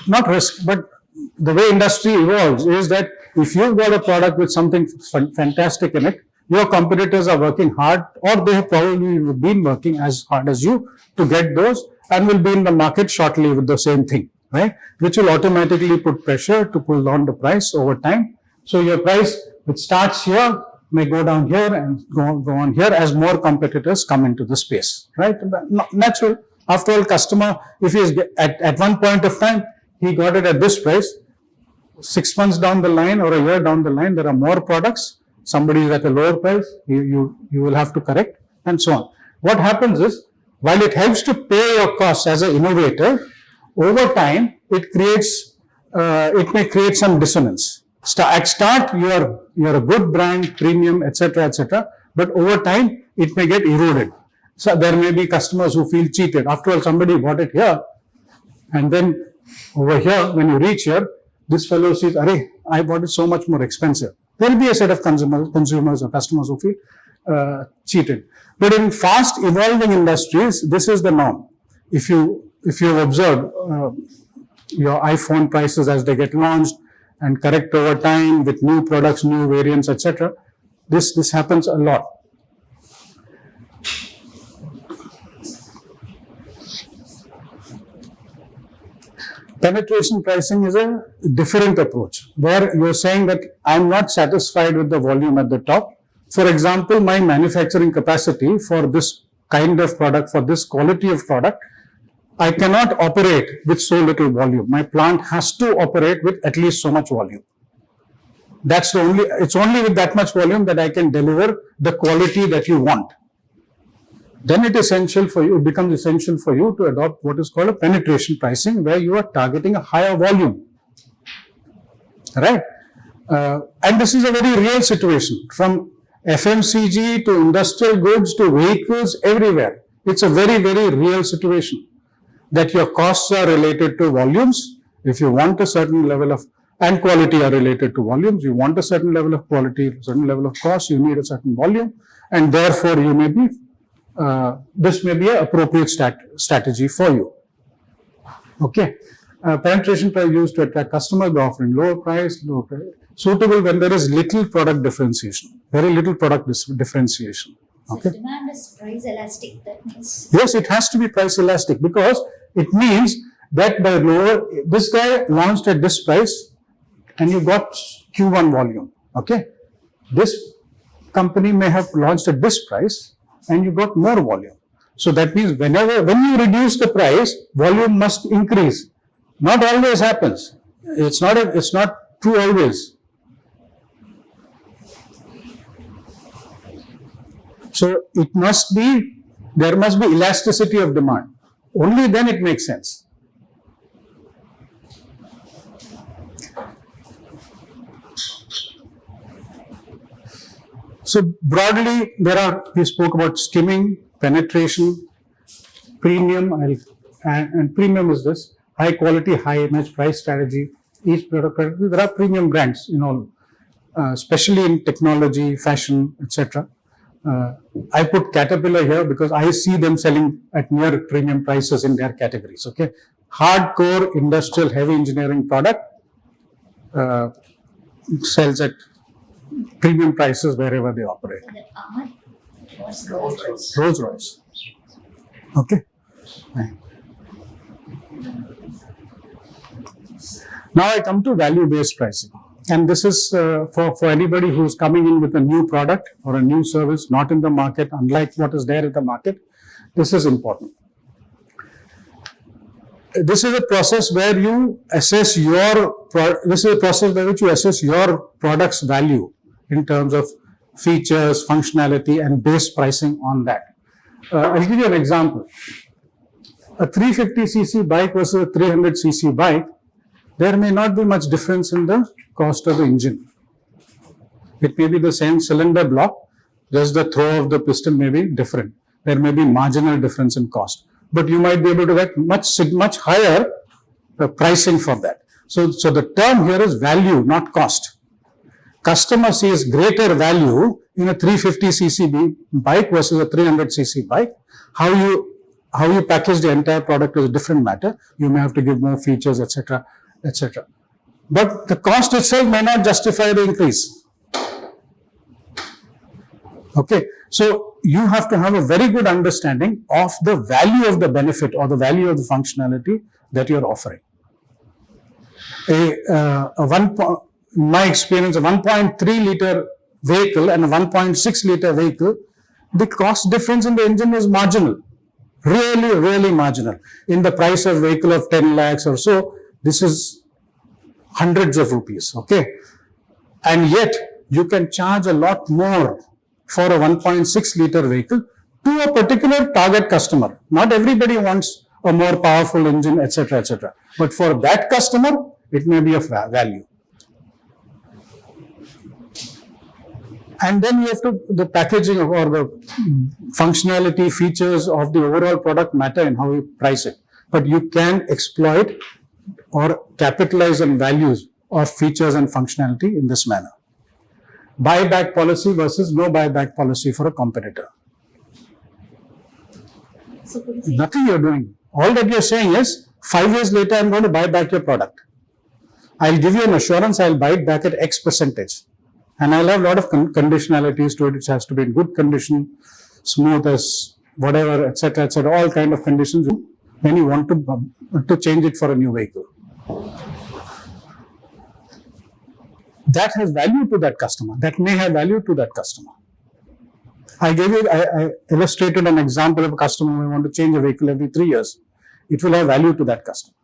not risk, but the way industry evolves is that if you've got a product with something fantastic in it, your competitors are working hard, or they have probably been working as hard as you to get those, and will be in the market shortly with the same thing, right? Which will automatically put pressure to pull down the price over time. So your price, which starts here, may go down here and go on here as more competitors come into the space, right? Natural. After all, customer, if he is at one point of time, he got it at this price. 6 months down the line or a year down the line, there are more products. Somebody is at a lower price. You will have to correct, and so on. What happens is, while it helps to pay your costs as an innovator, over time it may create some dissonance. At start, you're a good brand, premium, etc., but over time it may get eroded. So there may be customers who feel cheated. After all, somebody bought it here, and then over here, when you reach here, this fellow says, "Arey, I bought it so much more expensive." There will be a set of consumers or customers who feel cheated. But in fast evolving industries, this is the norm. If you observe your iPhone prices as they get launched and correct over time with new products, new variants, etc., this happens a lot. Penetration pricing is a different approach, where you're saying that I'm not satisfied with the volume at the top. For example, my manufacturing capacity for this kind of product, for this quality of product, I cannot operate with so little volume. My plant has to operate with at least so much volume. It's only with that much volume that I can deliver the quality that you want. Then it becomes essential for you to adopt what is called a penetration pricing, where you are targeting a higher volume, right? And this is a very real situation, from FMCG to industrial goods to vehicles, everywhere. It's a very, very real situation, that your costs are related to volumes. If you want a certain level of, and quality are related to volumes, you want a certain level of quality, a certain level of cost, you need a certain volume, and therefore you may be this may be an appropriate strategy for you. Okay. Penetration price used to attract customers by offering lower price, suitable when there is little product differentiation, very little product differentiation. Okay. So demand is price elastic, that means. Yes, it has to be price elastic, because it means that this guy launched at this price and you got Q1 volume. Okay. This company may have launched at this price and you got more volume. So that means when you reduce the price, volume must increase. Not always happens. It's not true always. So there must be elasticity of demand. Only then it makes sense. So broadly, we spoke about skimming, penetration, premium, and premium is this, high quality, high image, price strategy. Each product, there are premium brands, especially in technology, fashion, etc. I put Caterpillar here because I see them selling at near premium prices in their categories. Okay, hardcore industrial heavy engineering product sells at premium prices wherever they operate. Rolls Royce. Okay. Now I come to value-based pricing, and this is for anybody who's coming in with a new product or a new service not in the market, unlike what is there in the market. This is important. This is a process where you assess this is a process by which you assess your product's value in terms of features, functionality, and base pricing on that. I'll give you an example. A 350cc bike versus a 300cc bike, there may not be much difference in the cost of the engine. It may be the same cylinder block, just the throw of the piston may be different. There may be marginal difference in cost, but you might be able to get much higher pricing for that. So the term here is value, not cost. Customer sees greater value in a 350cc bike versus a 300cc bike. How you package the entire product is a different matter. You may have to give more features, etc. etc. But the cost itself may not justify the increase. Okay, so you have to have a very good understanding of the value of the benefit or the value of the functionality that you're offering. In my experience, a 1.3 liter vehicle and a 1.6 liter vehicle, the cost difference in the engine is marginal. Really marginal. In the price of vehicle of 10 lakhs or so, this is hundreds of rupees, okay? And yet, you can charge a lot more for a 1.6 liter vehicle to a particular target customer. Not everybody wants a more powerful engine, etc., etc. But for that customer, it may be of value. And then you have to, the packaging or the functionality, features of the overall product matter in how you price it. But you can exploit or capitalize on values or features and functionality in this manner. Buyback policy versus no buyback policy for a competitor. So could you say Nothing you're doing. All that you're saying is, 5 years later, I'm going to buy back your product. I'll give you an assurance, I'll buy it back at X percentage. And I'll have a lot of conditionalities to it. It has to be in good condition, smooth as whatever, etc., all kind of conditions when you want to change it for a new vehicle. That has value to that customer. That may have value to that customer. I illustrated an example of a customer who want to change a vehicle every 3 years. It will have value to that customer.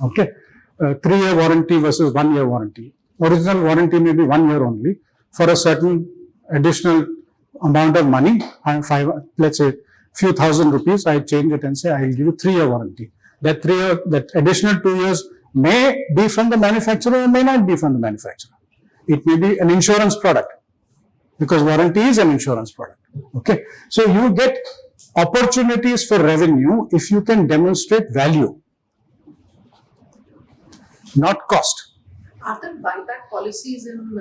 Okay. 3-year warranty versus 1-year warranty. Original warranty may be 1 year only. For a certain additional amount of money, let's say few thousand rupees, I change it and say I will give you 3-year warranty. That additional 2 years may be from the manufacturer or may not be from the manufacturer. It may be an insurance product because warranty is an insurance product. Okay, so you get opportunities for revenue if you can demonstrate value, not cost. are there buyback policies in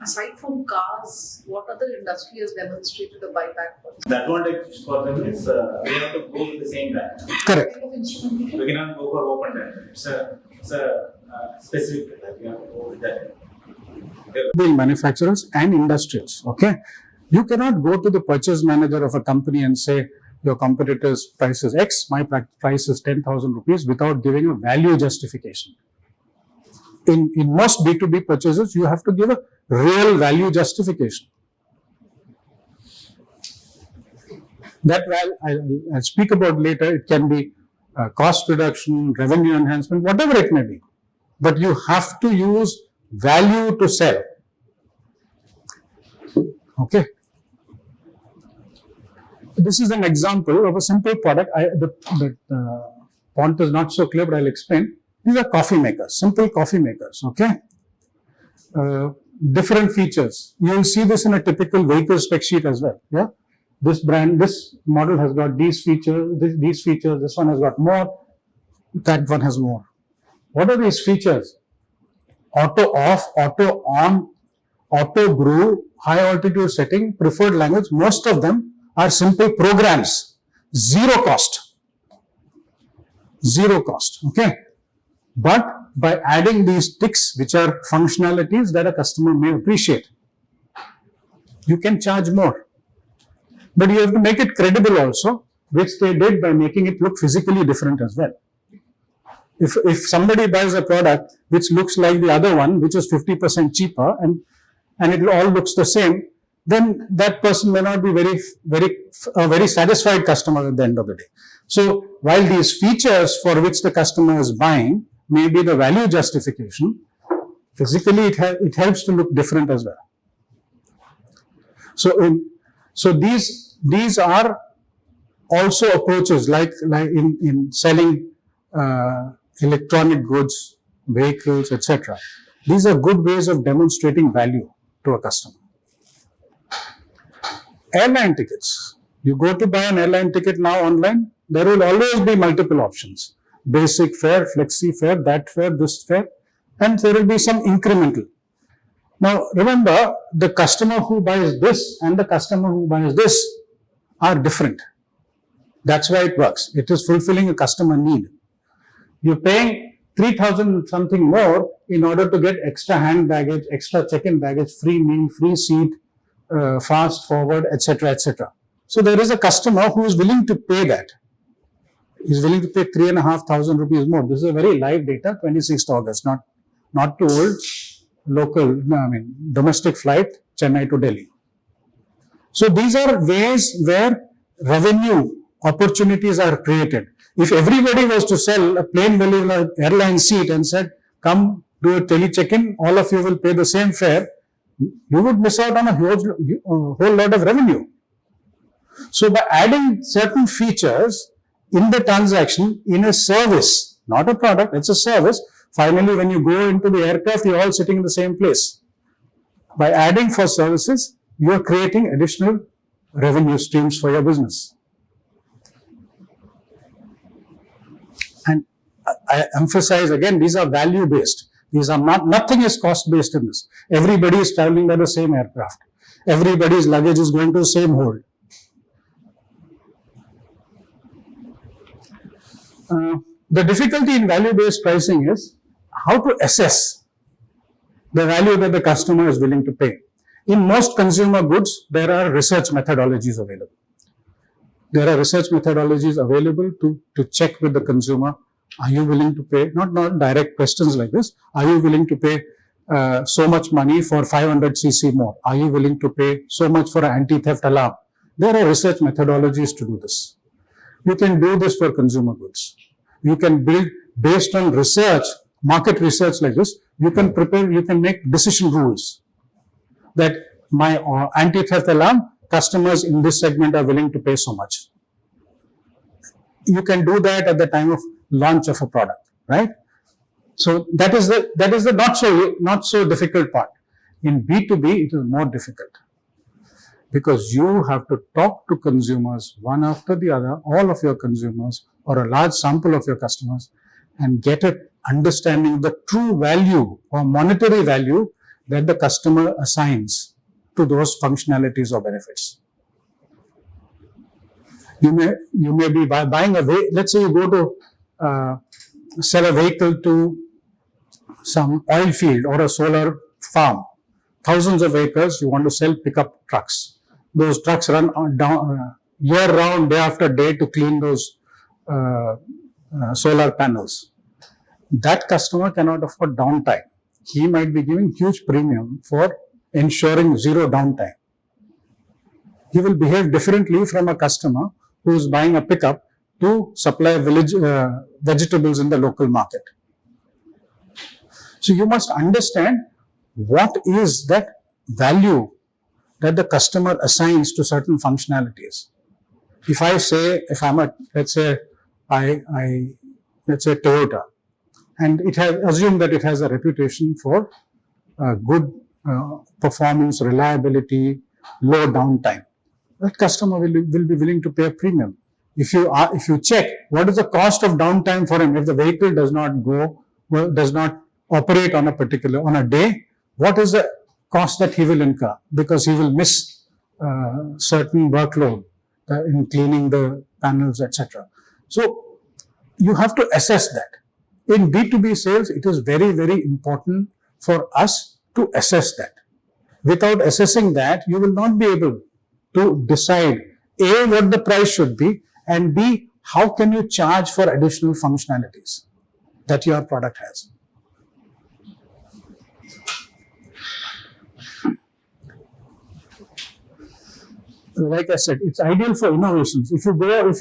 aside from cars? What other industry has demonstrated a buyback policy? The advantage for them is we have to go with the same brand. Correct. What kind of instrumentation? We cannot go for open tender. It's a specific like we have to go with that. Being manufacturers and industrials. Okay, you cannot go to the purchase manager of a company and say your competitor's price is X, my price is 10,000 rupees without giving a value justification. In most B2B purchases, you have to give a real value justification. That I'll speak about later. It can be cost reduction, revenue enhancement, whatever it may be. But you have to use value to sell. Okay. This is an example of a simple product. The font is not so clear, but I'll explain. These are coffee makers, simple coffee makers. Okay. Different features. You will see this in a typical vehicle spec sheet as well. Yeah. This model has got these features, these features. This one has got more. That one has more. What are these features? Auto off, auto on, auto brew, high altitude setting, preferred language. Most of them are simple programs. Zero cost. Zero cost. Okay. But by adding these ticks, which are functionalities that a customer may appreciate, you can charge more. But you have to make it credible also, which they did by making it look physically different as well. If somebody buys a product which looks like the other one, which is 50% cheaper, and it all looks the same, then that person may not be a very satisfied customer at the end of the day. So while these features for which the customer is buying may be the value justification, physically it helps to look different as well. So these are also approaches like in selling electronic goods, vehicles, etc. These are good ways of demonstrating value to a customer. Airline tickets. You go to buy an airline ticket now online, there will always be multiple options. Basic fare, flexi fare, that fare, this fare, and there will be some incremental. Now remember, the customer who buys this and the customer who buys this are different. That's why it works. It is fulfilling a customer need. You're paying 3,000 something more in order to get extra hand baggage, extra check-in baggage, free meal, free seat, fast forward, etc., etc. So there is a customer who is willing to pay that. He is willing to pay 3,500 rupees more. This is a very live data, 26th August, not too old, local, domestic flight, Chennai to Delhi. So these are ways where revenue opportunities are created. If everybody was to sell a plain vanilla airline seat and said, come do a tele check-in, all of you will pay the same fare, you would miss out on a whole lot of revenue. So by adding certain features in the transaction, in a service, not a product, it's a service, finally when you go into the aircraft, you're all sitting in the same place. By adding for services, you're creating additional revenue streams for your business. And I emphasize again, these are value based. These are nothing is cost based in this. Everybody is traveling by the same aircraft. Everybody's luggage is going to the same hold. The difficulty in value based pricing is how to assess the value that the customer is willing to pay. In most consumer goods, there are research methodologies available. There are research methodologies available to check with the consumer. Are you willing to pay, not direct questions like this, are you willing to pay so much money for 500 cc more? Are you willing to pay so much for an anti-theft alarm? There are research methodologies to do this. You can do this for consumer goods. You can build based on research, market research like this, you can make decision rules that my anti-theft alarm, customers in this segment are willing to pay so much. You can do that at the time of launch of a product, right? So that is the not so difficult part. In B2B, it is more difficult because you have to talk to consumers one after the other, all of your consumers or a large sample of your customers, and get an understanding of the true value or monetary value that the customer assigns to those functionalities or benefits. You may be buying let's say you go to sell a vehicle to some oil field or a solar farm. Thousands of acres, you want to sell pickup trucks. Those trucks run year round, day after day to clean those solar panels. That customer cannot afford downtime. He might be giving huge premium for ensuring zero downtime. He will behave differently from a customer who is buying a pickup to supply vegetables in the local market. So you must understand what is that value that the customer assigns to certain functionalities. If I say, let's say Toyota, and assume that it has a reputation for good performance, reliability, low downtime, that customer will be willing to pay a premium. If you check what is the cost of downtime for him, if the vehicle does not operate on a day, what is the cost that he will incur because he will miss certain workload in cleaning the panels, etc. So you have to assess that. In B2B sales, it is very, very important for us to assess that. Without assessing that, you will not be able to decide A, what the price should be, and B, how can you charge for additional functionalities that your product has. Like I said, it's ideal for innovations. If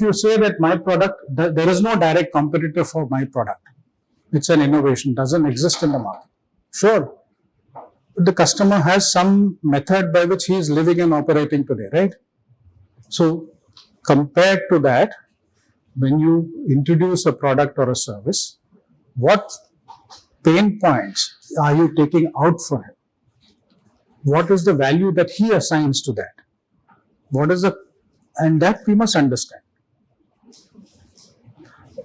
you say that my product, there is no direct competitor for my product. It's an innovation, doesn't exist in the market. Sure, the customer has some method by which he is living and operating today, right? So compared to that, when you introduce a product or a service, what pain points are you taking out for him? What is the value that he assigns to that? And that we must understand.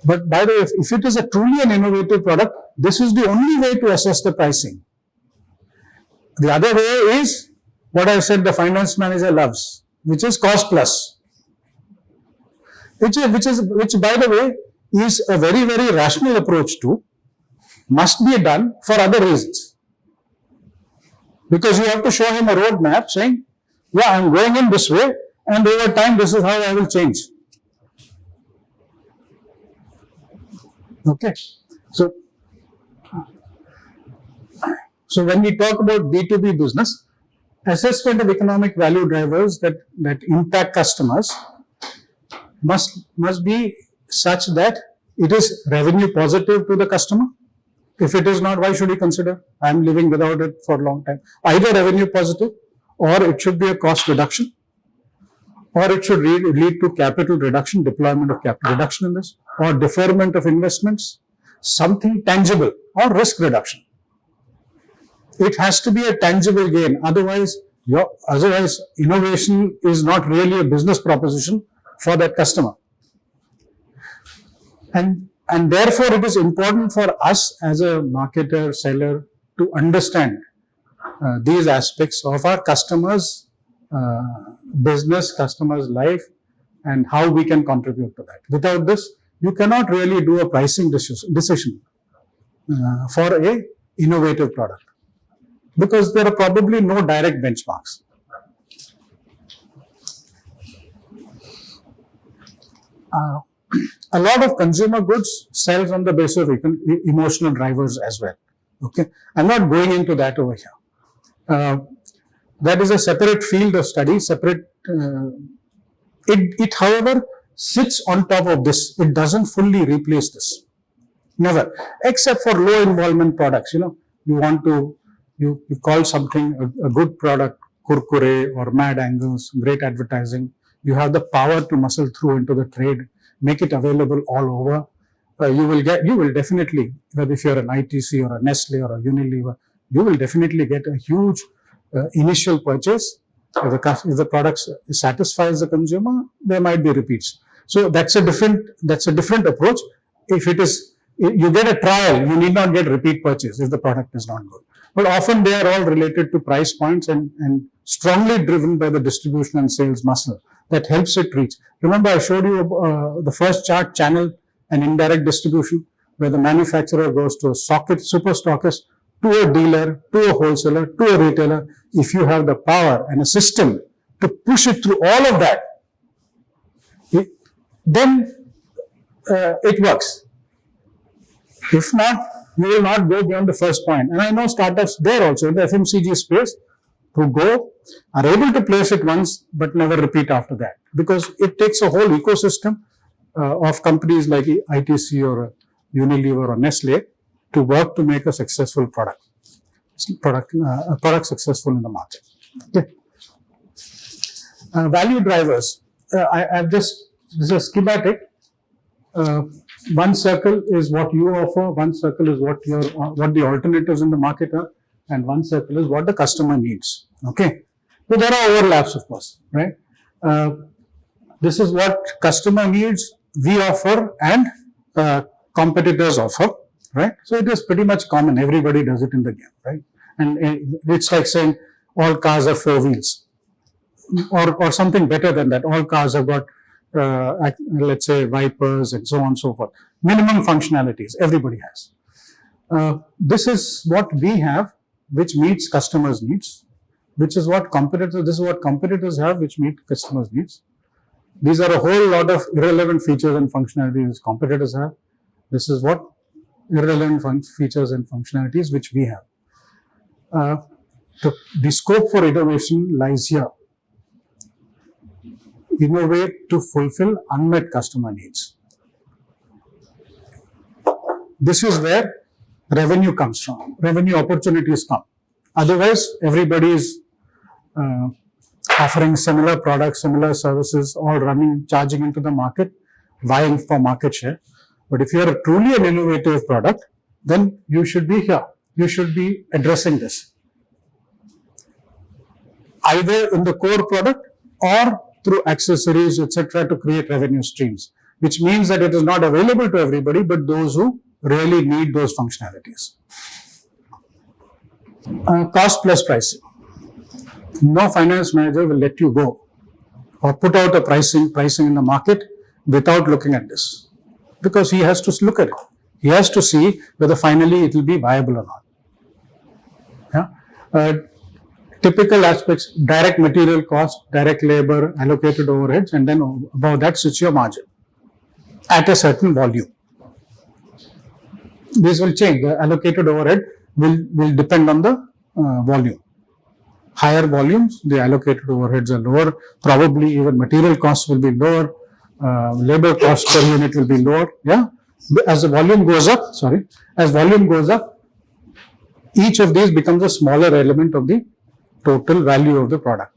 But by the way, if it is a truly an innovative product, this is the only way to assess the pricing. The other way is what I said the finance manager loves, which is cost plus. Which by the way is a very, very rational approach to, must be done for other reasons. Because you have to show him a roadmap saying, yeah, I'm going in this way, and over time, this is how I will change. Okay. So when we talk about B2B business, assessment of economic value drivers that impact customers must be such that it is revenue positive to the customer. If it is not, why should he consider? I'm living without it for a long time. Either revenue positive, or it should be a cost reduction, or it should lead to capital reduction, deployment of capital reduction in this, or deferment of investments, something tangible, or risk reduction. It has to be a tangible gain. Otherwise, innovation is not really a business proposition for that customer. And therefore, it is important for us as a marketer, seller, to understand these aspects of our customers' business, customers' life, and how we can contribute to that. Without this, you cannot really do a pricing decision for a innovative product, because there are probably no direct benchmarks. A lot of consumer goods sells on the basis of emotional drivers as well. Okay, I'm not going into that over here. That is a separate field of study. It, however, sits on top of this. It doesn't fully replace this. Never, except for low involvement products. You want to you call something a good product, Kurkure or Mad Angles, great advertising. You have the power to muscle through into the trade, make it available all over. You will definitely, whether if you're an ITC or a Nestle or a Unilever, you will definitely get a huge initial purchase. If the product satisfies the consumer, there might be repeats. So that's a different approach. If you get a trial, you need not get repeat purchase if the product is not good. But often they are all related to price points and strongly driven by the distribution and sales muscle that helps it reach. Remember, I showed you the first chart, channel and indirect distribution, where the manufacturer goes to a super stockist, to a dealer, to a wholesaler, to a retailer. If you have the power and a system to push it through all of that, then it works. If not, you will not go beyond the first point. And I know startups there also in the FMCG space who are able to place it once but never repeat after that, because it takes a whole ecosystem of companies like ITC or Unilever or Nestle to work to make a successful product successful in the market. Okay. Value drivers. This is a schematic. One circle is what you offer, one circle is what the alternatives in the market are, and one circle is what the customer needs. Okay. So there are overlaps, of course, right? This is what customer needs, we offer, and competitors offer, right? So it is pretty much common. Everybody does it in the game, right? And it's like saying all cars have 4 wheels, or something better than that. All cars have got, let's say, wipers and so on and so forth. Minimum functionalities everybody has. This is what we have, which meets customers' needs. This is what competitors have, which meet customers' needs. These are a whole lot of irrelevant features and functionalities competitors have. This is what irrelevant features and functionalities which we have. The scope for innovation lies here. Innovate to fulfill unmet customer needs. This is where revenue comes from. Revenue opportunities come. Otherwise, everybody is offering similar products, similar services, all charging into the market, vying for market share. But if you are truly an innovative product, then you should be here. You should be addressing this, either in the core product or through accessories, etc., to create revenue streams, which means that it is not available to everybody, but those who really need those functionalities. Cost plus pricing. No finance manager will let you go or put out a pricing in the market without looking at this, because he has to look at it. He has to see whether finally it will be viable or not. Yeah. Typical aspects: direct material cost, direct labor, allocated overheads, and then above that sits your margin at a certain volume. This will change. The allocated overhead will depend on the volume. Higher volumes, the allocated overheads are lower. Probably even material costs will be lower. Labor cost per unit will be lower. Yeah. As the volume goes up, each of these becomes a smaller element of the total value of the product.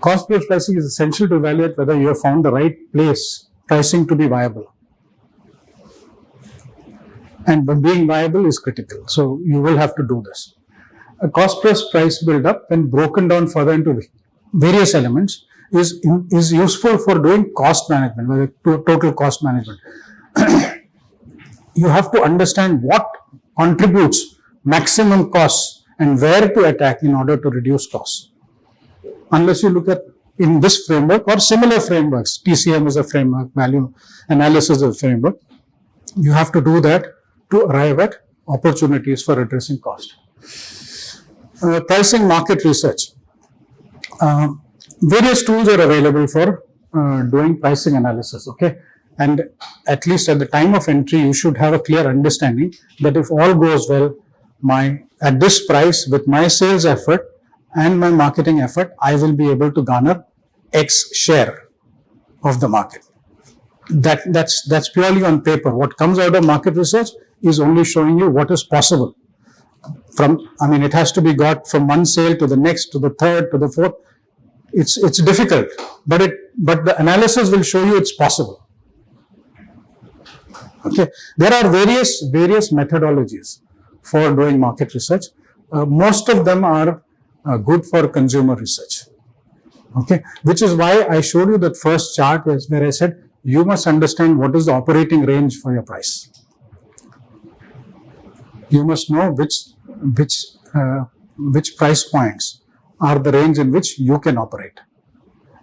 Cost plus pricing is essential to evaluate whether you have found the right place pricing to be viable. And being viable is critical. So you will have to do this. A cost plus price build up, when broken down further into various elements, is useful for doing cost management, whether total cost management. You have to understand what contributes maximum costs and where to attack in order to reduce costs. Unless you look at in this framework or similar frameworks, TCM is a framework, value analysis is a framework, you have to do that to arrive at opportunities for addressing cost. Pricing market research. Various tools are available for doing pricing analysis, okay? And at least at the time of entry, you should have a clear understanding that if all goes well, at this price, with my sales effort and my marketing effort, I will be able to garner X share of the market. That's purely on paper. What comes out of market research is only showing you what is possible. It has to be got from one sale to the next, to the third, to the fourth. It's difficult, but the analysis will show you it's possible. Okay, there are various methodologies for doing market research. Most of them are good for consumer research. Okay, which is why I showed you that first chart where I said you must understand what is the operating range for your price. You must know which price points are the range in which you can operate.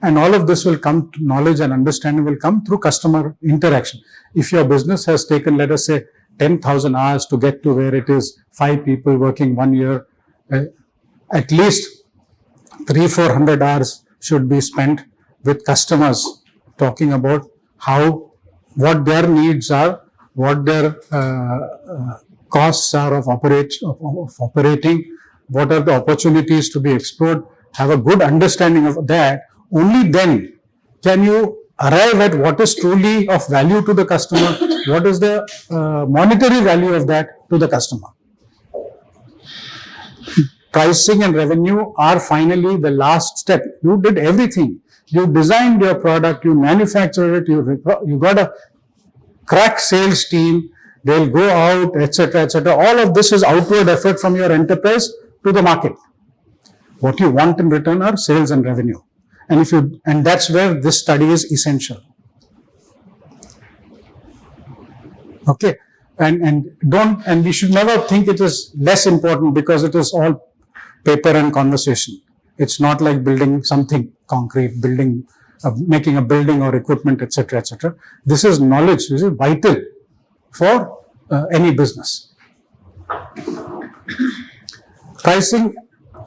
And all of this will come, knowledge and understanding will come through customer interaction. If your business has taken, let us say, 10,000 hours to get to where it is 5 people working 1 year, at least 300-400 hours should be spent with customers talking about what their needs are, what their costs are of operating, what are the opportunities to be explored. Have a good understanding of that. Only then can you arrive at what is truly of value to the customer, what is the monetary value of that to the customer. Pricing and revenue are finally the last step. You did everything. You designed your product, you manufactured it, you got a crack sales team, they'll go out, etc., etc. All of this is outward effort from your enterprise to the market. What you want in return are sales and revenue. And that's where this study is essential. Okay. And we should never think it is less important because it is all paper and conversation. It's not like building something concrete, making a building or equipment, etc., etc. This is knowledge. This is vital for any business. Pricing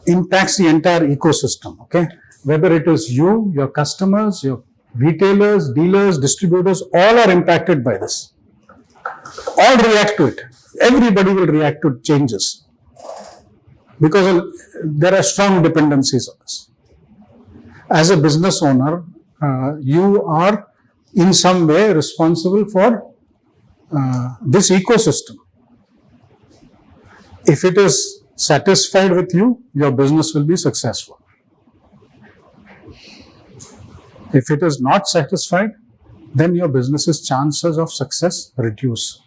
impacts the entire ecosystem. Okay, whether it is you, your customers, your retailers, dealers, distributors, all are impacted by this. All react to it. Everybody will react to changes because there are strong dependencies on this. As a business owner, you are in some way responsible for this ecosystem. If it is satisfied with you, your business will be successful. If it is not satisfied, then your business's chances of success reduce.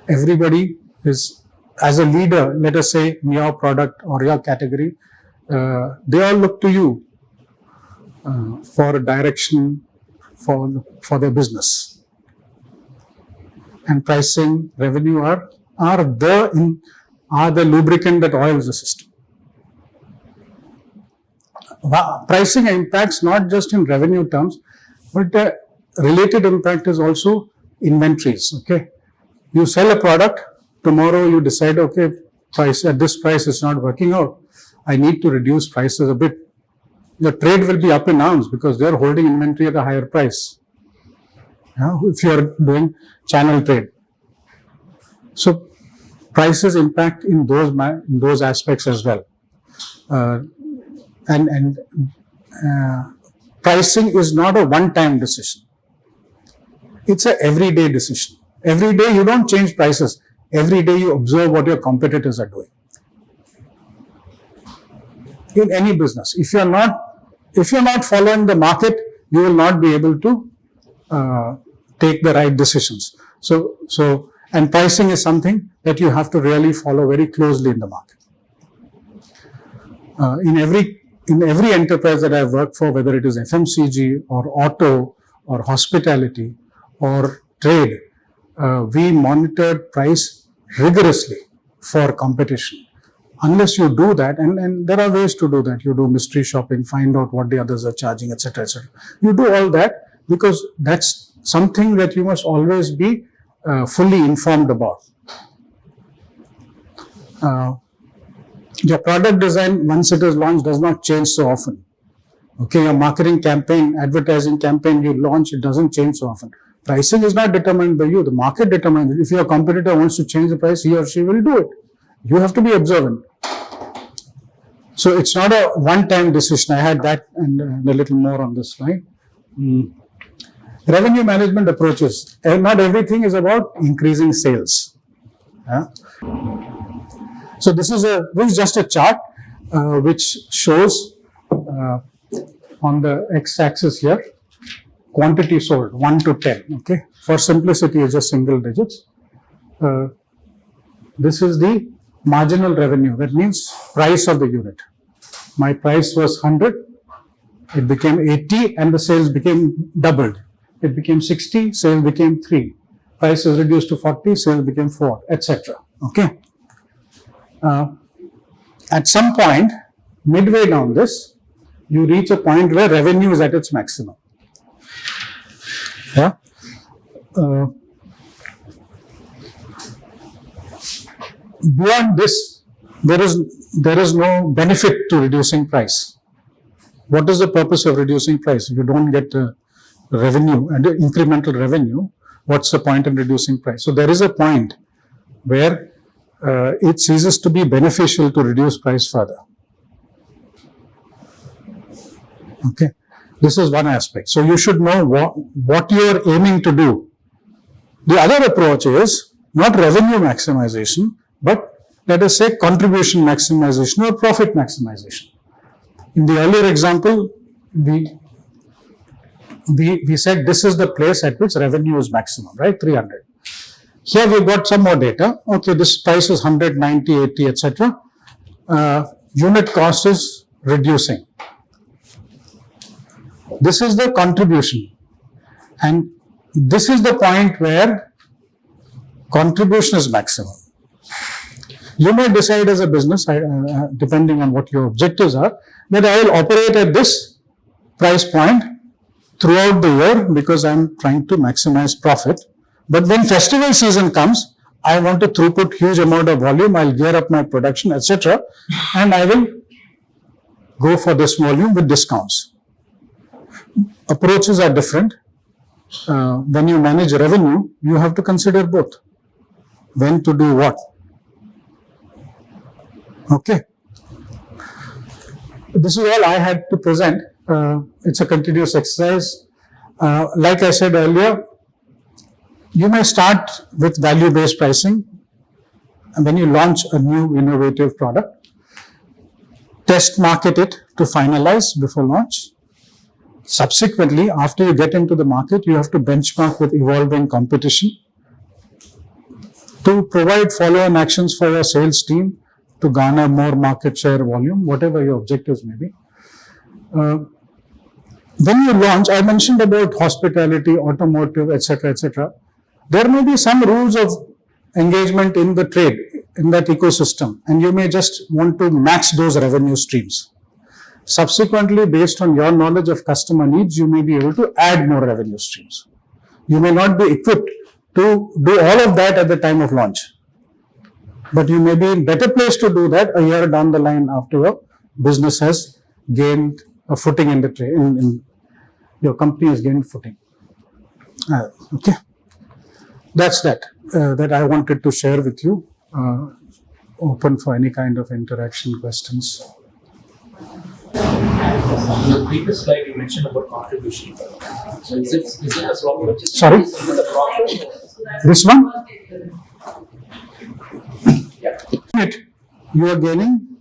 Everybody is, as a leader, let us say in your product or your category, they all look to you for a direction for their business. And pricing, revenue are the lubricant that oils the system. Pricing impacts not just in revenue terms, but related impact is also inventories. Okay, you sell a product, tomorrow you decide, okay, price at this price is not working out. I need to reduce prices a bit. Your trade will be up in arms because they are holding inventory at a higher price. Yeah, if you are doing channel trade, so prices impact in those aspects as well. And pricing is not a one-time decision. It's a everyday decision. Every day you don't change prices. Every day you observe what your competitors are doing. In any business, if you're not following the market, you will not be able to take the right decisions. So and pricing is something that you have to really follow very closely in the market. In every enterprise that I've worked for, whether it is FMCG or auto or hospitality or trade, we monitored price rigorously for competition. Unless you do that, and there are ways to do that. You do mystery shopping, find out what the others are charging, etc., etc. You do all that because that's something that you must always be fully informed about. Your product design, once it is launched, does not change so often. Okay, your marketing campaign, advertising campaign you launch, it doesn't change so often. Pricing is not determined by you. The market determines it. If your competitor wants to change the price, he or she will do it. You have to be observant. So it's not a one-time decision. I had that and a little more on this slide. Revenue management approaches. Not everything is about increasing sales. Yeah. So this is just a chart which shows on the x-axis here quantity sold 1 to 10. Okay, for simplicity, it's just single digits. This is the marginal revenue. That means price of the unit. My price was 100. It became 80, and the sales became doubled. It became 60. Sales became 3. Price is reduced to 40. Sales became 4, etc. Okay. At some point, midway down this, you reach a point where revenue is at its maximum. Yeah. Beyond this, there is no benefit to reducing price. What is the purpose of reducing price? If you don't get revenue and incremental revenue, what's the point in reducing price? So there is a point where it ceases to be beneficial to reduce price further. Okay, this is one aspect. So you should know what you are aiming to do. The other approach is not revenue maximization, but let us say contribution maximization or profit maximization. In the earlier example, we said this is the place at which revenue is maximum, right? 300. Here we've got some more data. Okay, this price is 100, 90, 80, etc. Unit cost is reducing. This is the contribution. And this is the point where contribution is maximum. You may decide as a business, depending on what your objectives are, that I will operate at this price point throughout the year because I'm trying to maximize profit. But when festival season comes, I want to throughput huge amount of volume, I'll gear up my production, etc. and I will go for this volume with discounts. Approaches are different. When you manage revenue, you have to consider both. When to do what. Okay. This is all I had to present. It's a continuous exercise. Like I said earlier, you may start with value-based pricing, and when you launch a new innovative product, test market it to finalize before launch. Subsequently, after you get into the market, you have to benchmark with evolving competition to provide follow-on actions for your sales team to garner more market share volume, whatever your objectives may be. When you launch, I mentioned about hospitality, automotive, etc., etc. There may be some rules of engagement in the trade, in that ecosystem, and you may just want to match those revenue streams. Subsequently, based on your knowledge of customer needs, you may be able to add more revenue streams. You may not be equipped to do all of that at the time of launch, but you may be in better place to do that a year down the line after your business has gained a footing in the your company has gained footing. Okay, that's that I wanted to share with you. Open for any kind of interaction, questions. On the previous slide, you mentioned about contribution. So is it a problem? Sorry? Is it a problem? This one? Yeah. You are gaining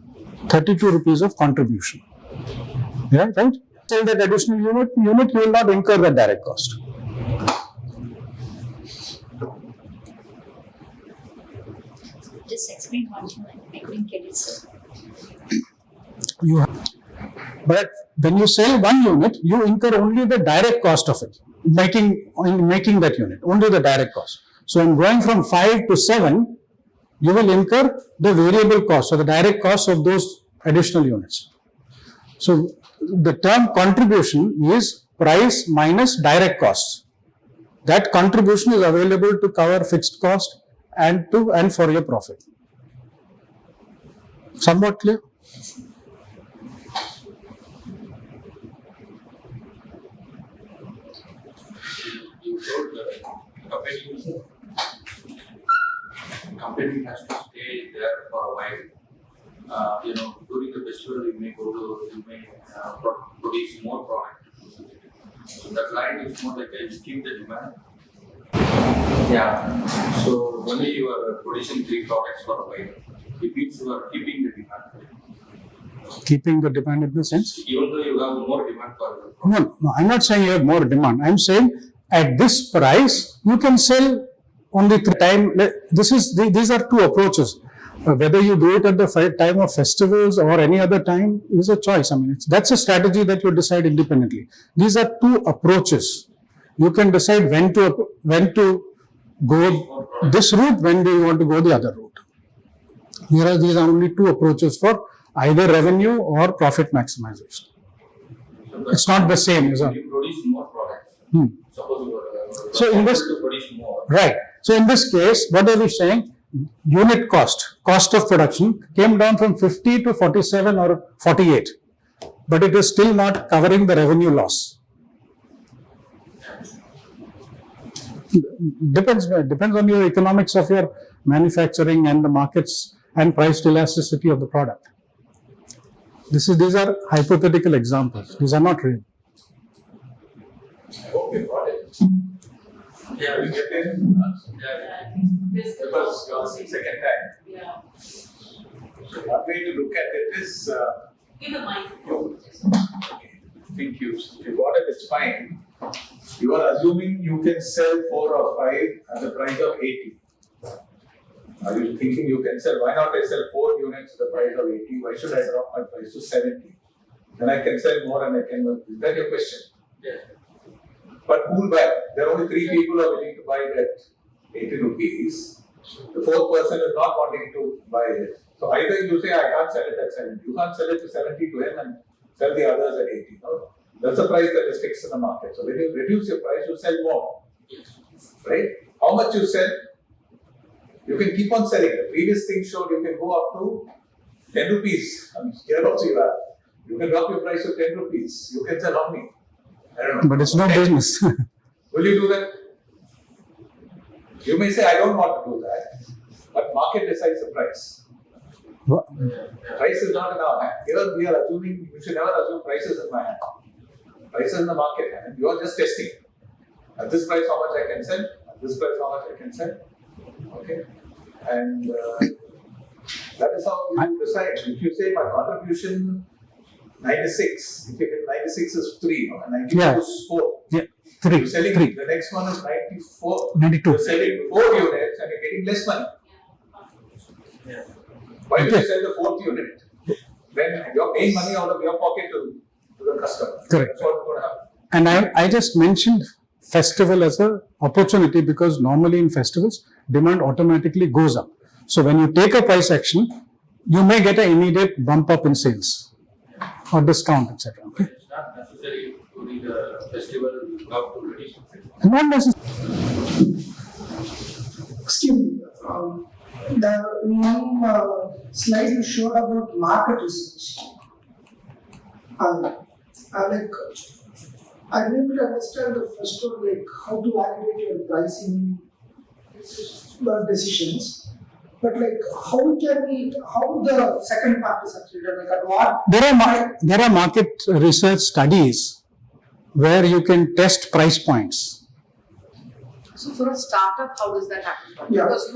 32 rupees of contribution. Yeah, right? Sell that additional unit, you will not incur the direct cost. Just explain once more. I couldn't get it, sir. But when you sell one unit, you incur only the direct cost of it, making that unit, only the direct cost. So in going from 5 to 7, you will incur the variable cost or the direct cost of those additional units. So the term contribution is price minus direct costs. That contribution is available to cover fixed cost and for your profit. Somewhat clear? You told the company has to stay there for a while. During the festival, you may produce more product. So that line is more like a keep the demand. Yeah. So only you are producing 3 products for a while. It means you are keeping the demand. Keeping the demand in the sense? Even though you have more demand for the product. No, I'm not saying you have more demand. I'm saying at this price, you can sell only 3 times. These are 2 approaches. Whether you do it at the time of festivals or any other time is a choice. I mean, that's a strategy that you decide independently. These are 2 approaches. You can decide when to go this route, when do you want to go the other route. These are only 2 approaches for either revenue or profit maximization. It's not the same, is it? You produce more products. Suppose you are So in this, to produce more. right. So in this case, what are we saying? Unit cost of production came down from 50 to 47 or 48, but it is still not covering the revenue loss. Depends on your economics of your manufacturing and the markets and price elasticity of the product. These are hypothetical examples. These are not real. I hope you got it. Yeah, You get it? yeah. Because yours is second time. Yeah. So one way to look at it is, Give the mic. I think if you got it, it's fine. You are assuming you can sell 4 or 5 at the price of 80. Are you thinking you can sell? Why not I sell 4 units at the price of 80? Why should I drop my price to 70? Then I can sell more and I can. Is that your question? Yeah. But who will buy? There are only 3 people who are willing to buy it at 80 rupees. The 4th person is not wanting to buy it. So either you say, I can't sell it at 70. You can't sell it to 70 to him and sell the others at 80. No? That's the price that is fixed in the market. So when you reduce your price, you sell more. Right? How much you sell? You can keep on selling. The previous thing showed you can go up to 10 rupees. I mean, here also you have. You can drop your price to 10 rupees. You can sell how many? I don't know. But it's no 10. business. Will you do that? You may say, I don't want to do that. But market decides the price. What? Price is not in our hand. Here we are assuming, you should never assume prices in my hand. Price is in the market hand. You are just testing. At this price, how much I can sell. At this price, how much I can sell. Okay. And that is how you decide. If you say my contribution 96, if you get 96 is 3, and 92 Yeah. is 4. Yeah, 3. You're selling, 3. the next one is 94. 92. You're selling 4 units and you're getting less money. Yeah. Why do you Okay. sell the 4th unit? When you're paying money out of your pocket to the customer. Correct. That's what's going to happen. And I just mentioned festival as an opportunity because normally in festivals, demand automatically goes up. So when you take a price action, you may get an immediate bump up in sales. or discount, etc. Okay. It's not necessary during the festival, you have to reduce the price. Not necessarily. Excuse me, the one slide you showed about market research. Like, I didn't understand the first one, like how to validate your pricing decisions. But like, how the second part is actually done? Like, at what? There are market research studies where you can test price points. So for a startup, how does that happen? Yeah. Because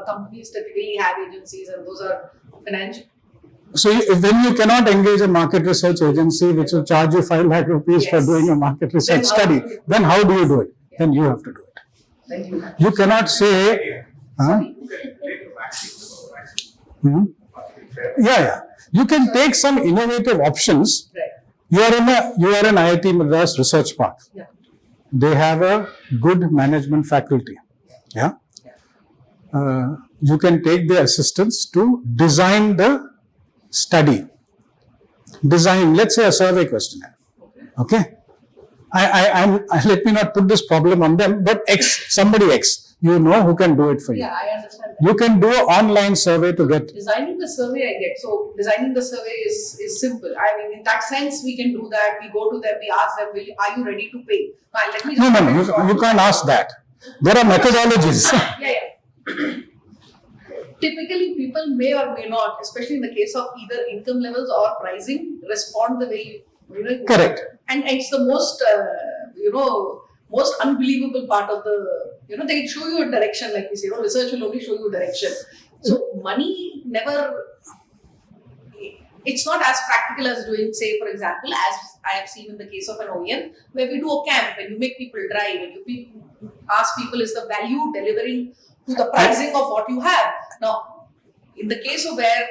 companies typically have agencies, and those are financial. So when you cannot engage a market research agency which will charge you 5 lakh rupees for Yes. doing a market research Then how study, do you- then how do you do it? Then you have to do it. Then you have. You cannot say, huh? You can take a vaccine. Hmm? Yeah. You can take some innovative options. Right. You are in IIT Madras Research Park. Yeah. They have a good management faculty. Yeah. You can take their assistance to design the study. Let's say a survey questionnaire. Okay. Let me not put this problem on them, but somebody X, who can do it for you. Yeah, I understand that. You can do an online survey to get. Designing the survey, I get. So designing the survey is simple. I mean, in that sense, we can do that. We go to them, we ask them, are you ready to pay? Now, let me just No, you can't ask that. There are methodologies. Yeah. Typically, people may or may not, especially in the case of either income levels or pricing, respond the way you Correct. And it's the most, most unbelievable part of the, they show you a direction, like we say, research will only show you direction. So money never, it's not as practical as doing, say, for example, as I have seen in the case of an OEM, where we do a camp and you make people drive and you ask people, is the value delivering to the pricing of what you have? Now, in the case of where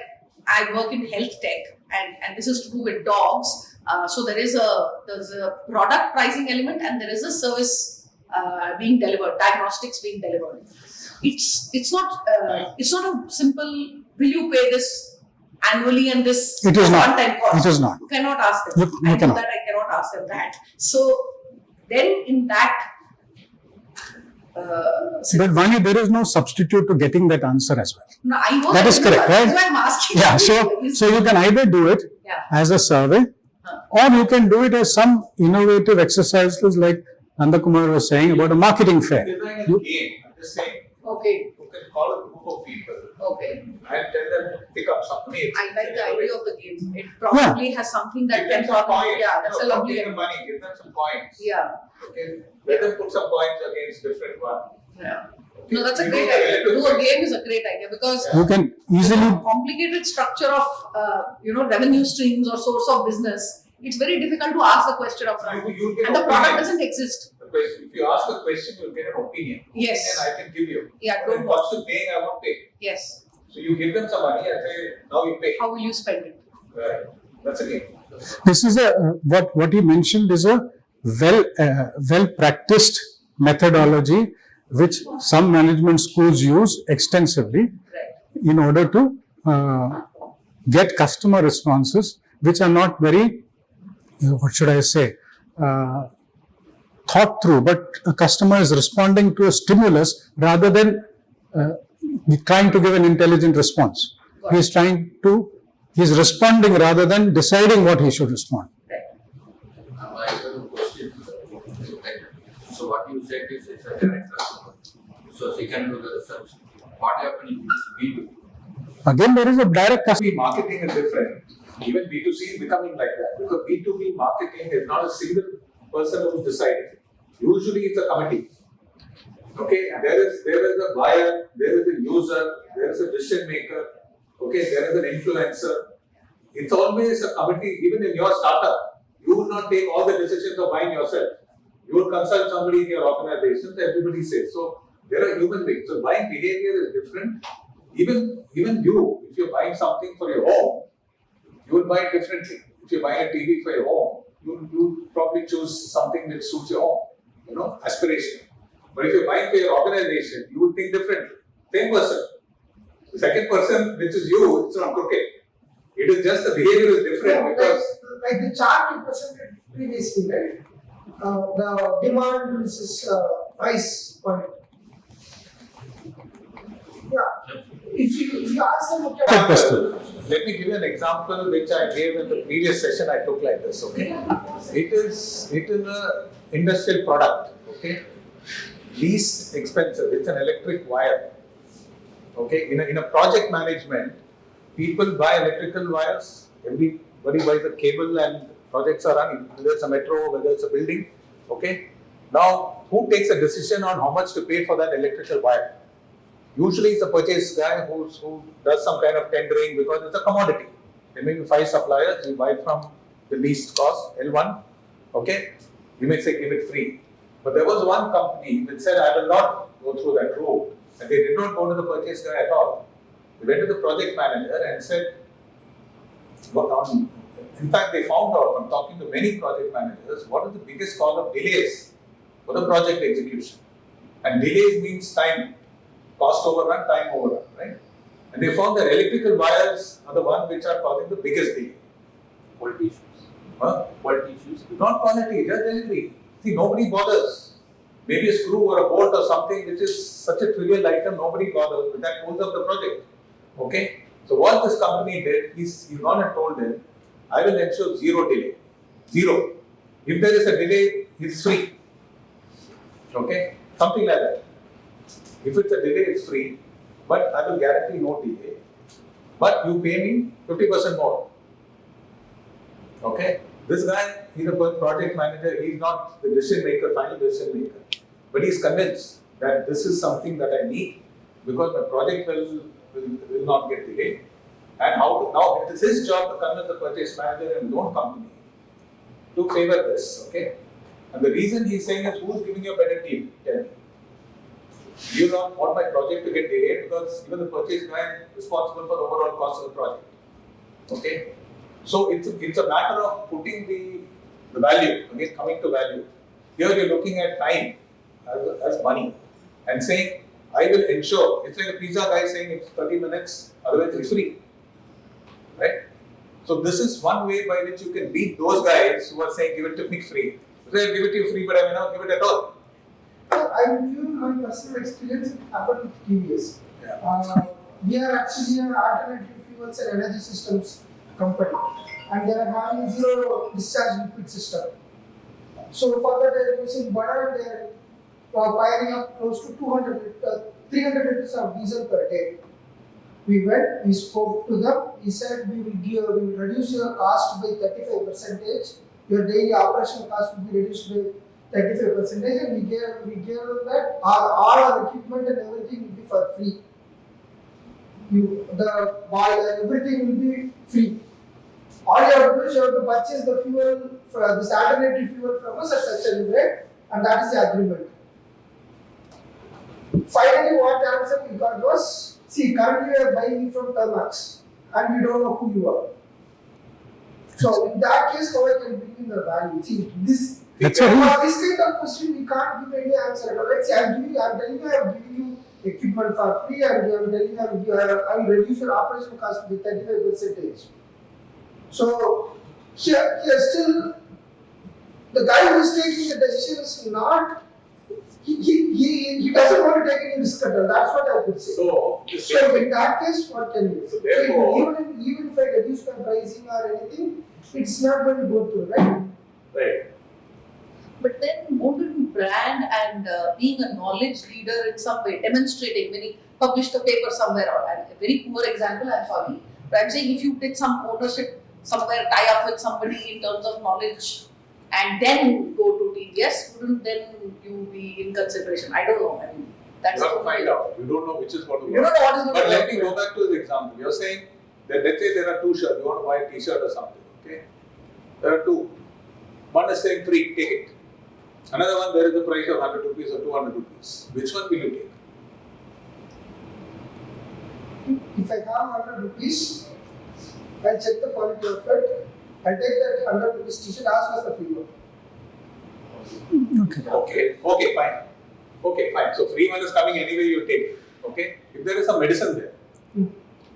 I work in health tech, and this is to do with dogs, so there's a product pricing element and there is a service being delivered, diagnostics being delivered. It's not a simple, will you pay this annually and this It is not. one-time cost? It is not. You cannot ask them. You I know cannot. that I cannot ask them that. So then in that But Vani, there is no substitute to getting that answer as well. no, I know That is correct, right? That's why I'm asking. Yeah, so you can either do it Yeah. as a survey, or you can do it as some innovative exercises like Nandakumar was saying about a marketing fair. Design a You- game, I'm just saying, Okay. you can call a group of people Okay. and tell them to pick up something. I like the idea of the game. It probably has something that Give them can some probably, coins. yeah, that's a Don't lovely give them idea. money, give them some coins. Yeah. Okay, let them put some coins against different one. Yeah. No, that's a You great know, idea. To do a electric- game is a great idea because You can easily, complicated structure of revenue streams or source of business, it's very difficult to ask the question of front. You get And the product opinion. doesn't exist. The question, if you ask a question, you'll get an opinion. Yes. Opinion I can give you. Yeah, When don't it comes to paying, I won't pay. Yes. So you give them some money and say, now you pay. How will you spend it? Right. That's a game. this is what he mentioned is a well practiced methodology which some management schools use extensively Right. in order to get customer responses which are not very, what should I say, thought through, but a customer is responding to a stimulus rather than trying to give an intelligent response. He's responding rather than deciding what he should respond. I have a question. So what you said is it's a direct customer. So she can do the research. What happened in this B2B? Again, there is a direct customer. B2B marketing is different. Even B2C is becoming like that because B2B marketing is not a single person who's deciding. Usually it's a committee. Okay, there is a buyer, there is a user, there is a decision maker. Okay, there is an influencer. It's always a committee. Even in your startup, you will not take all the decisions of buying yourself. You will consult somebody in your organization. Everybody says so. There are human beings. So buying behavior is different. Even you, if you're buying something for your home, you will buy it differently. If you're buying a TV for your home, you probably choose something that suits your home, aspiration. But if you're buying for your organization, you would think differently. Same person. The second person, which is you, it's not crooked. It It is just the behavior is different No, because like the chart you presented previously, right? The demand versus price point. Yeah. If you ask them, okay, Example. let me give you an example which I gave in the previous session. I took like this. Okay, it is a industrial product. Okay, least expensive. It's an electric wire. Okay, in a project management, people buy electrical wires. Everybody buys a cable and projects are running. Whether it's a metro, whether it's a building. Okay, now who takes a decision on how much to pay for that electrical wire? Usually it's a purchase guy who does some kind of tendering because it's a commodity. There may be 5 suppliers, you buy from the least cost, L1, okay? You may say give it free. But there was one company which said, I will not go through that route. And they did not go to the purchase guy at all. They went to the project manager and said, in fact, they found out from talking to many project managers, what is the biggest cause of delays for the project execution. And delays means time. Cost overrun, time overrun, right? And they found that electrical wires are the ones which are causing the biggest delay. Quality issues. Huh? Quality issues. Not quality, just delivery. See, nobody bothers. Maybe a screw or a bolt or something which is such a trivial item, nobody bothers, but that holds up the project. Okay? So what this company did, he's gone and told them, I will ensure zero delay. Zero. If there is a delay, it's free. Okay? Something like that. If it's a delay, it's free, but I will guarantee no delay. But you pay me 50% more. Okay? This guy, he's a project manager, he's not the decision maker, final decision maker. But he's convinced that this is something that I need because my project will not get delayed. And now it is his job to convince the purchase manager and loan company to favor this. Okay? And the reason he's saying is, who's giving you a better deal? Tell me. You don't want my project to get delayed because even the purchase guy is responsible for the overall cost of the project. Okay? So it's a matter of putting the value, again coming to value. Here you're looking at time as money and saying, I will ensure, it's like a pizza guy saying it's 30 minutes, otherwise it's free. Right? So this is one way by which you can beat those guys who are saying give it to me free. They give it to you free, but I may not give it at all. I will give you my personal experience. It happened with TVS. Yeah. We are actually an alternative fuels and energy systems company, and they are having zero discharge liquid system. So for that, they are using butter. They are firing up close to 300 liters of diesel per day. We went, we spoke to them. He said we will reduce your cost by 35%. Your daily operational cost will be reduced by 35%, and we gave them that all our equipment and everything will be for free. The boiler, everything will be free. All you have to do is you have to purchase the fuel, this alternative fuel from us at such a rate, and that is the agreement. Finally, what answer we got was, see, currently we are buying from Thermax, and we don't know who you are. So in that case, how I can bring in the value? See, this That's for a this kind of question, we can't give any answer at all. Let's say I'm telling you, I'm giving you equipment for free, and I'm telling you, I will reduce your operation cost by 35%. So here still, the guy who is taking the decision is not. He doesn't want to take any risk at all. That's what I would say. So In that case, what can you do? So therefore- Even if I reduce my pricing or anything, it's not going to go through, right? right. But then wouldn't brand and being a knowledge leader in some way, demonstrating when he published a paper somewhere, or a very poor example, I'm sorry, but I'm saying if you did some ownership somewhere, tie up with somebody in terms of knowledge and then go to TVS, wouldn't then you be in consideration? I don't know. I mean, that's You have to the find out. You don't know which is going to You don't work. know what is going But to let work. me go back to the example. You're saying that let's say there are 2 shirts. You want to buy a t-shirt or something. Okay. There are 2. One is saying free, take it. Another one, there is a price of 100 rupees or 200 rupees. Which one will you take? If I have 100 rupees, I'll check the quality of it. I'll take that 100 rupees t-shirt as well as the free one. Okay, fine. Okay, fine. So free one is coming anyway, you take it. Okay. If there is some medicine there,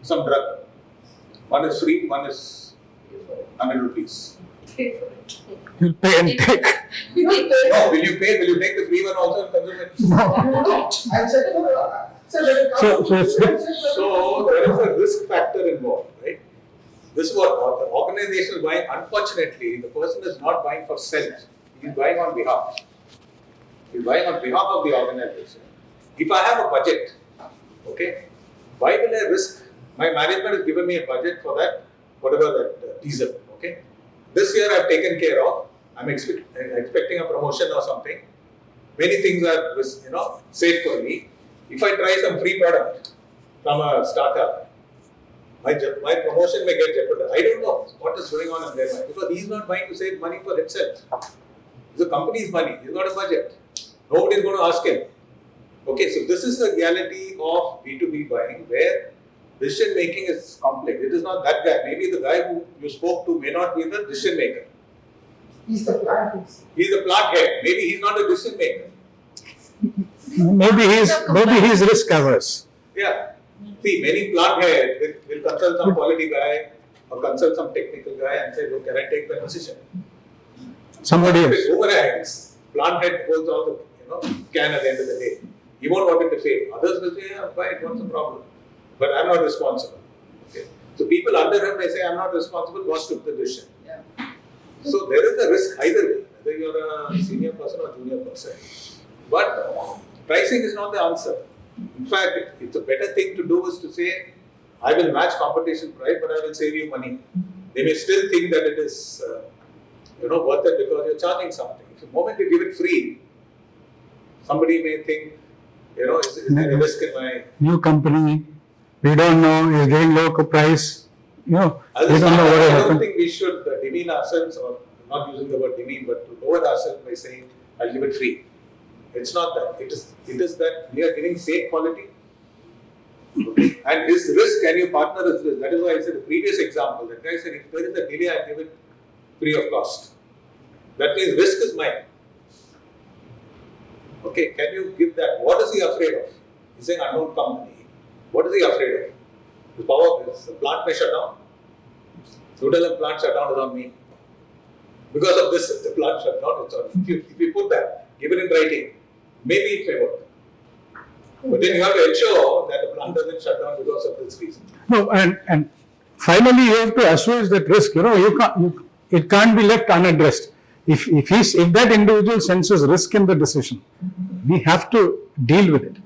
some drug, One is free, one is 100 rupees. Pay for it. You'll pay and take. You will pay. No, will you pay? Will you take the free one also and consume it? No. I said for, sir, when it comes So it's- So there is a risk factor involved, right? This is what the organization is buying. Unfortunately, the person is not buying for self. He is buying on behalf. He is buying on behalf of the organization. If I have a budget, okay, why will I risk? My management has given me a budget for that, whatever that diesel, okay. This year I've taken care of. I'm expecting a promotion or something. Many things are, safe for me. If I try some free product from a startup, my promotion may get jeopardized. I don't know what is going on in their mind because he's not buying to save money for himself. It's the company's money. He's got a budget. Nobody is going to ask him. Okay, so this is the reality of B2B buying where decision making is complex. It is not that guy. Maybe the guy who you spoke to may not be the decision maker. he's the plant. He's the plant head. Maybe he's not a decision maker. Maybe he's risk averse. Yeah. See, many plant heads will consult some quality guy or consult some technical guy and say, look, can I take that decision? Somebody If else. it overhangs, plant head holds all the can at the end of the day. He won't want it to fail. Others will say, yeah, fine, what's the problem? But I'm not responsible. Okay. So people under him may say, I'm not responsible, boss took the decision. Yeah. So there is a risk either way, whether you're a senior person or junior person. But pricing is not the answer. In fact, it's a better thing to do is to say, I will match competition price, but I will save you money. They may still think that it is, worth it because you're charging something. If the moment you give it free, somebody may think, is there a risk in my... New company, we don't know, is getting low price. We don't know what will I don't happen. think we should demean ourselves, or not using the word demean, but to lower ourselves by saying, I'll give it free. It's not that. It is that we are giving same quality. Okay. And his risk, can you partner his risk? That is why I said the previous example. That guy said, if there is a delay, I'll give it free of cost. That means risk is mine. Okay, can you give that? What is he afraid of? He's saying unknown company. What is he afraid of? The plant may shut down. You tell him plant shut down is on me. Because of this, the plant shut down, it's on you. If you put that, give it in writing, maybe it may work. But then you have to ensure that the plant doesn't shut down because of this reason. No, and finally you have to assuage that risk. It can't be left unaddressed. If that individual senses risk in the decision, we have to deal with it.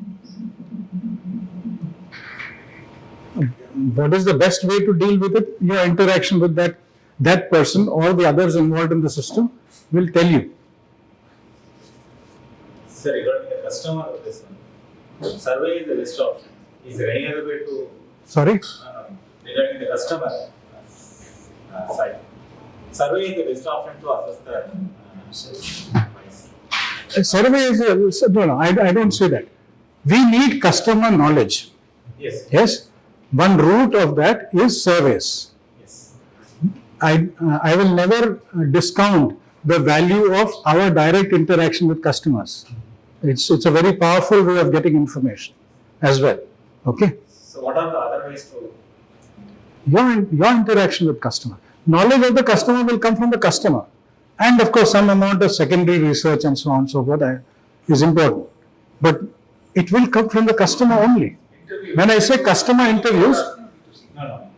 What is the best way to deal with it? Your interaction with that person or the others involved in the system will tell you. Sir, regarding the customer of this one, survey is the best option. Is there any other way to, Sorry? regarding the customer side? Survey is the best option to assess the price. A survey is no, I don't say that. We need customer knowledge. Yes. Yes? One route of that is surveys. Yes. I will never discount the value of our direct interaction with customers. It's a very powerful way of getting information as well. Okay? So what are the other ways to? Your interaction with customer. Knowledge of the customer will come from the customer. And of course, some amount of secondary research and so on and so forth is important. But it will come from the customer only. When I say customer interviews, No,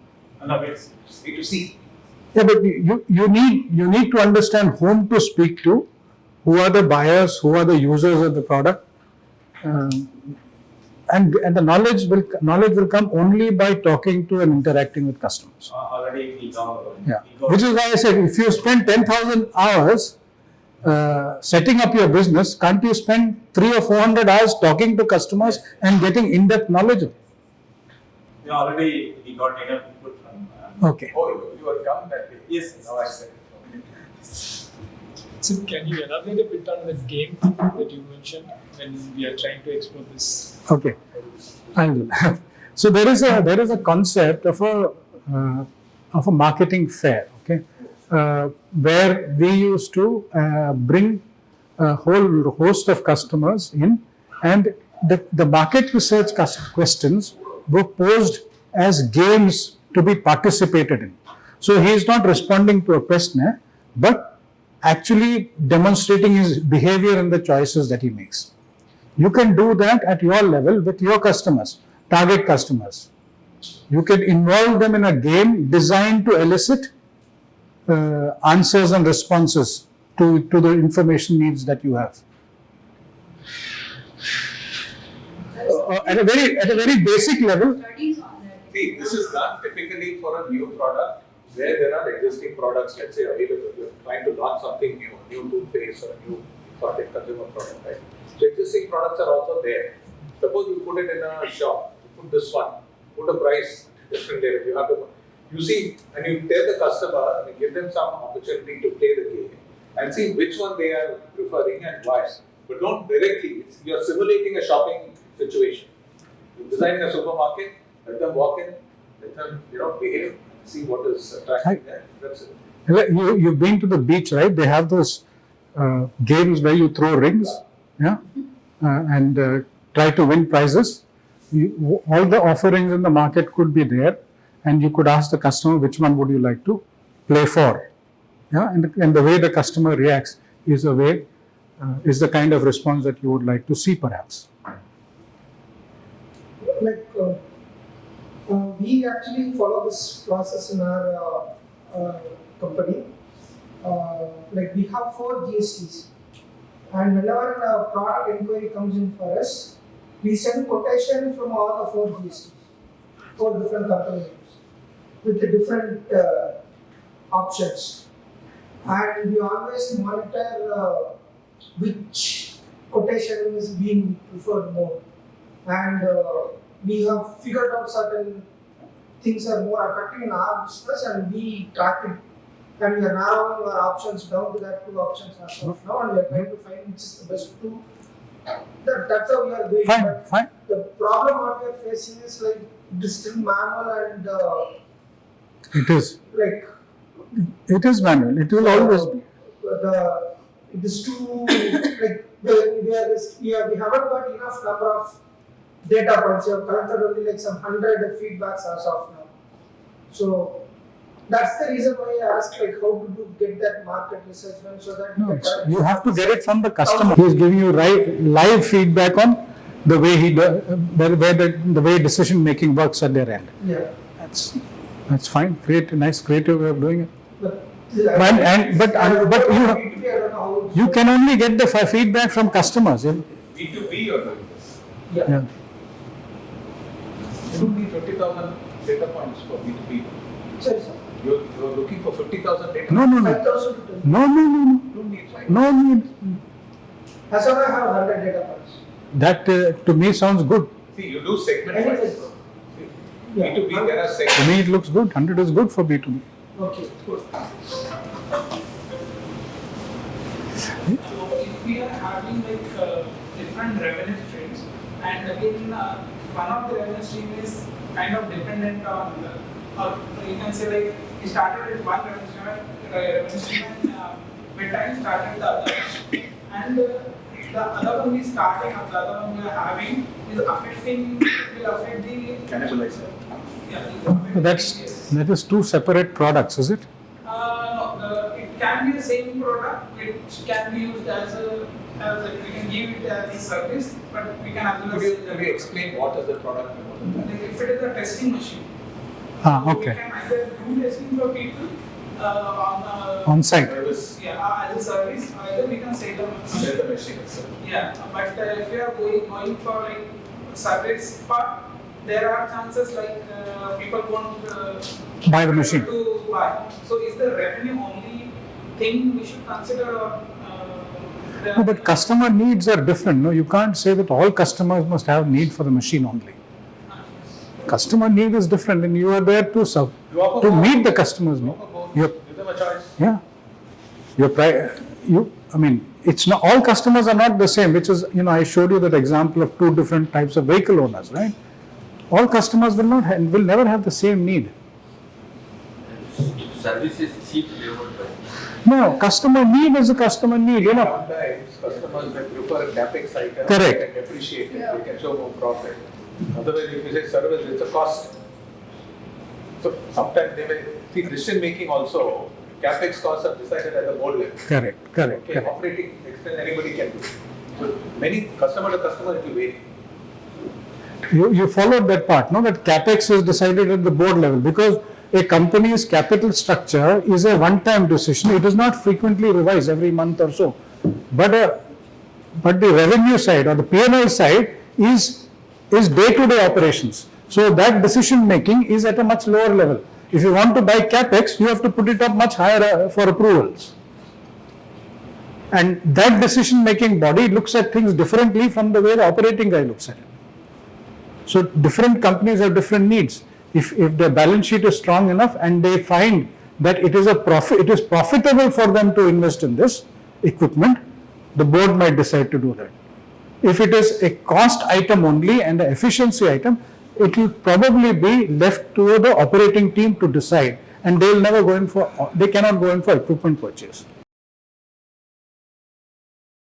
wait. B2C. yeah, but you need to understand whom to speak to, who are the buyers, who are the users of the product, and the knowledge will come only by talking to and interacting with customers. Already we know. Yeah, which is why I said if you spend 10,000 hours setting up your business, can't you spend 300 or 400 hours talking to customers and getting in-depth knowledge? We already got enough input from. Okay. Oh, you are young that day. Yes. Now I said. So can you elaborate a bit on the game that you mentioned when we are trying to explore this? Okay, I'll do that. So there is a concept of a marketing fair, okay, where we used to bring a whole host of customers in, and the market research questions were posed as games to be participated in. So he is not responding to a question, but actually demonstrating his behavior and the choices that he makes. You can do that at your level with your customers, target customers. You can involve them in a game designed to elicit answers and responses to the information needs that you have. At a very basic level, Studies on that. See, this is done typically for a new product where there are existing products, let's say, available. You're trying to launch something new, a new toothpaste or a new sorted consumer product, right? So existing products are also there. Suppose you put it in a shop, you put this one, put a price different there. You have to, you see, and you tell the customer and you give them some opportunity to play the game and see which one they are preferring and why. But don't directly, you're simulating a shopping situation. You're designing a supermarket, let them walk in, let them, behave, see what is attractive there. That's it. you've been to the beach, right? They have those games where you throw rings, yeah, and try to win prizes. All the offerings in the market could be there, and you could ask the customer which one would you like to play for, yeah, and the way the customer reacts is the kind of response that you would like to see, perhaps. Like we actually follow this process in our company. Like we have 4 GSTs, and whenever a product inquiry comes in for us, we send quotation from all the 4 GSTs, 4 different companies with the different options, and we always monitor which quotation is being preferred more, and we have figured out certain things are more attractive in our business, and we track it, and we are narrowing our options down to that 2 options as of now, and we are trying to find which is the best 2. That's how we are doing. Fine, But fine. the problem what we are facing is like distinct manual and It is. like It is manual. It will always be. it is too like we haven't got enough number of data points. We have collected only like some 100 feedbacks as of now. So that's the reason why I asked like how to get that market research done so that No, you have to get it from the customer. He is giving you live feedback on the way the way decision making works at their end. Yeah. That's fine. Nice creative way of doing it. But But I don't know how you can only get the feedback from customers. B2B you're doing this. yeah. You don't need 50,000 data points for B2B. Sorry, sir. You're looking for 50,000 data No, no, no. 5,000 to 10. No, no, no, no. You don't need, right? No need. As of now, I have 100 data points. That to me sounds good. See, you do segment Anything. wise. Yeah. B2B, there are To segments. me it looks good. 100 is good for B2B. Okay, good. So if we are having like different revenue streams, and again one of the revenue stream is kind of dependent on or you can say like we started with one revenue stream and with time started the other, and the other one we starting and the other one we are having is will affect the Cannibalizer. yeah. It will affect That is 2 separate products, is it? No, it can be the same product, which can be used as we can give it as a service, but we can as well Could you explain what is the product and what is that? like if it is a testing machine. Ah, so okay. We can either do testing for people On site. Service, as a service, either we can sell them. sell the machine itself. Yeah, but if you are going for like service part, there are chances like people won't Buy the machine. to buy. So is the revenue only thing we should consider or No, but customer needs are different. No, you can't say that all customers must have need for the machine only. Customer need is different, and you are there to serve, You offer to both. meet the customer's You need. offer both. You're, Give them a choice. yeah, I mean, it's not all customers are not the same. Which is, I showed you that example of 2 different types of vehicle owners, right? All customers will never have the same need. Service is cheap, they won't buy. No, customer need is a customer need. Sometimes customers may prefer a capex item. Correct. They can depreciate it, they can show more profit. Otherwise, if you say service, it's a cost. So sometimes they may see decision making also. Capex costs are decided at the board level. Correct, correct, Okay, correct. operating expense anybody can do. So many customer to customer it will vary. You followed that part, no? That capex is decided at the board level because a company's capital structure is a one-time decision. It is not frequently revised every month or so. But the revenue side or the P&L side is day-to-day operations. So that decision making is at a much lower level. If you want to buy capex, you have to put it up much higher for approvals. And that decision making body looks at things differently from the way the operating guy looks at it. So different companies have different needs. If their balance sheet is strong enough and they find that it is profitable for them to invest in this equipment, the board might decide to do that. If it is a cost item only and an efficiency item, it will probably be left to the operating team to decide, and they cannot go in for equipment purchase.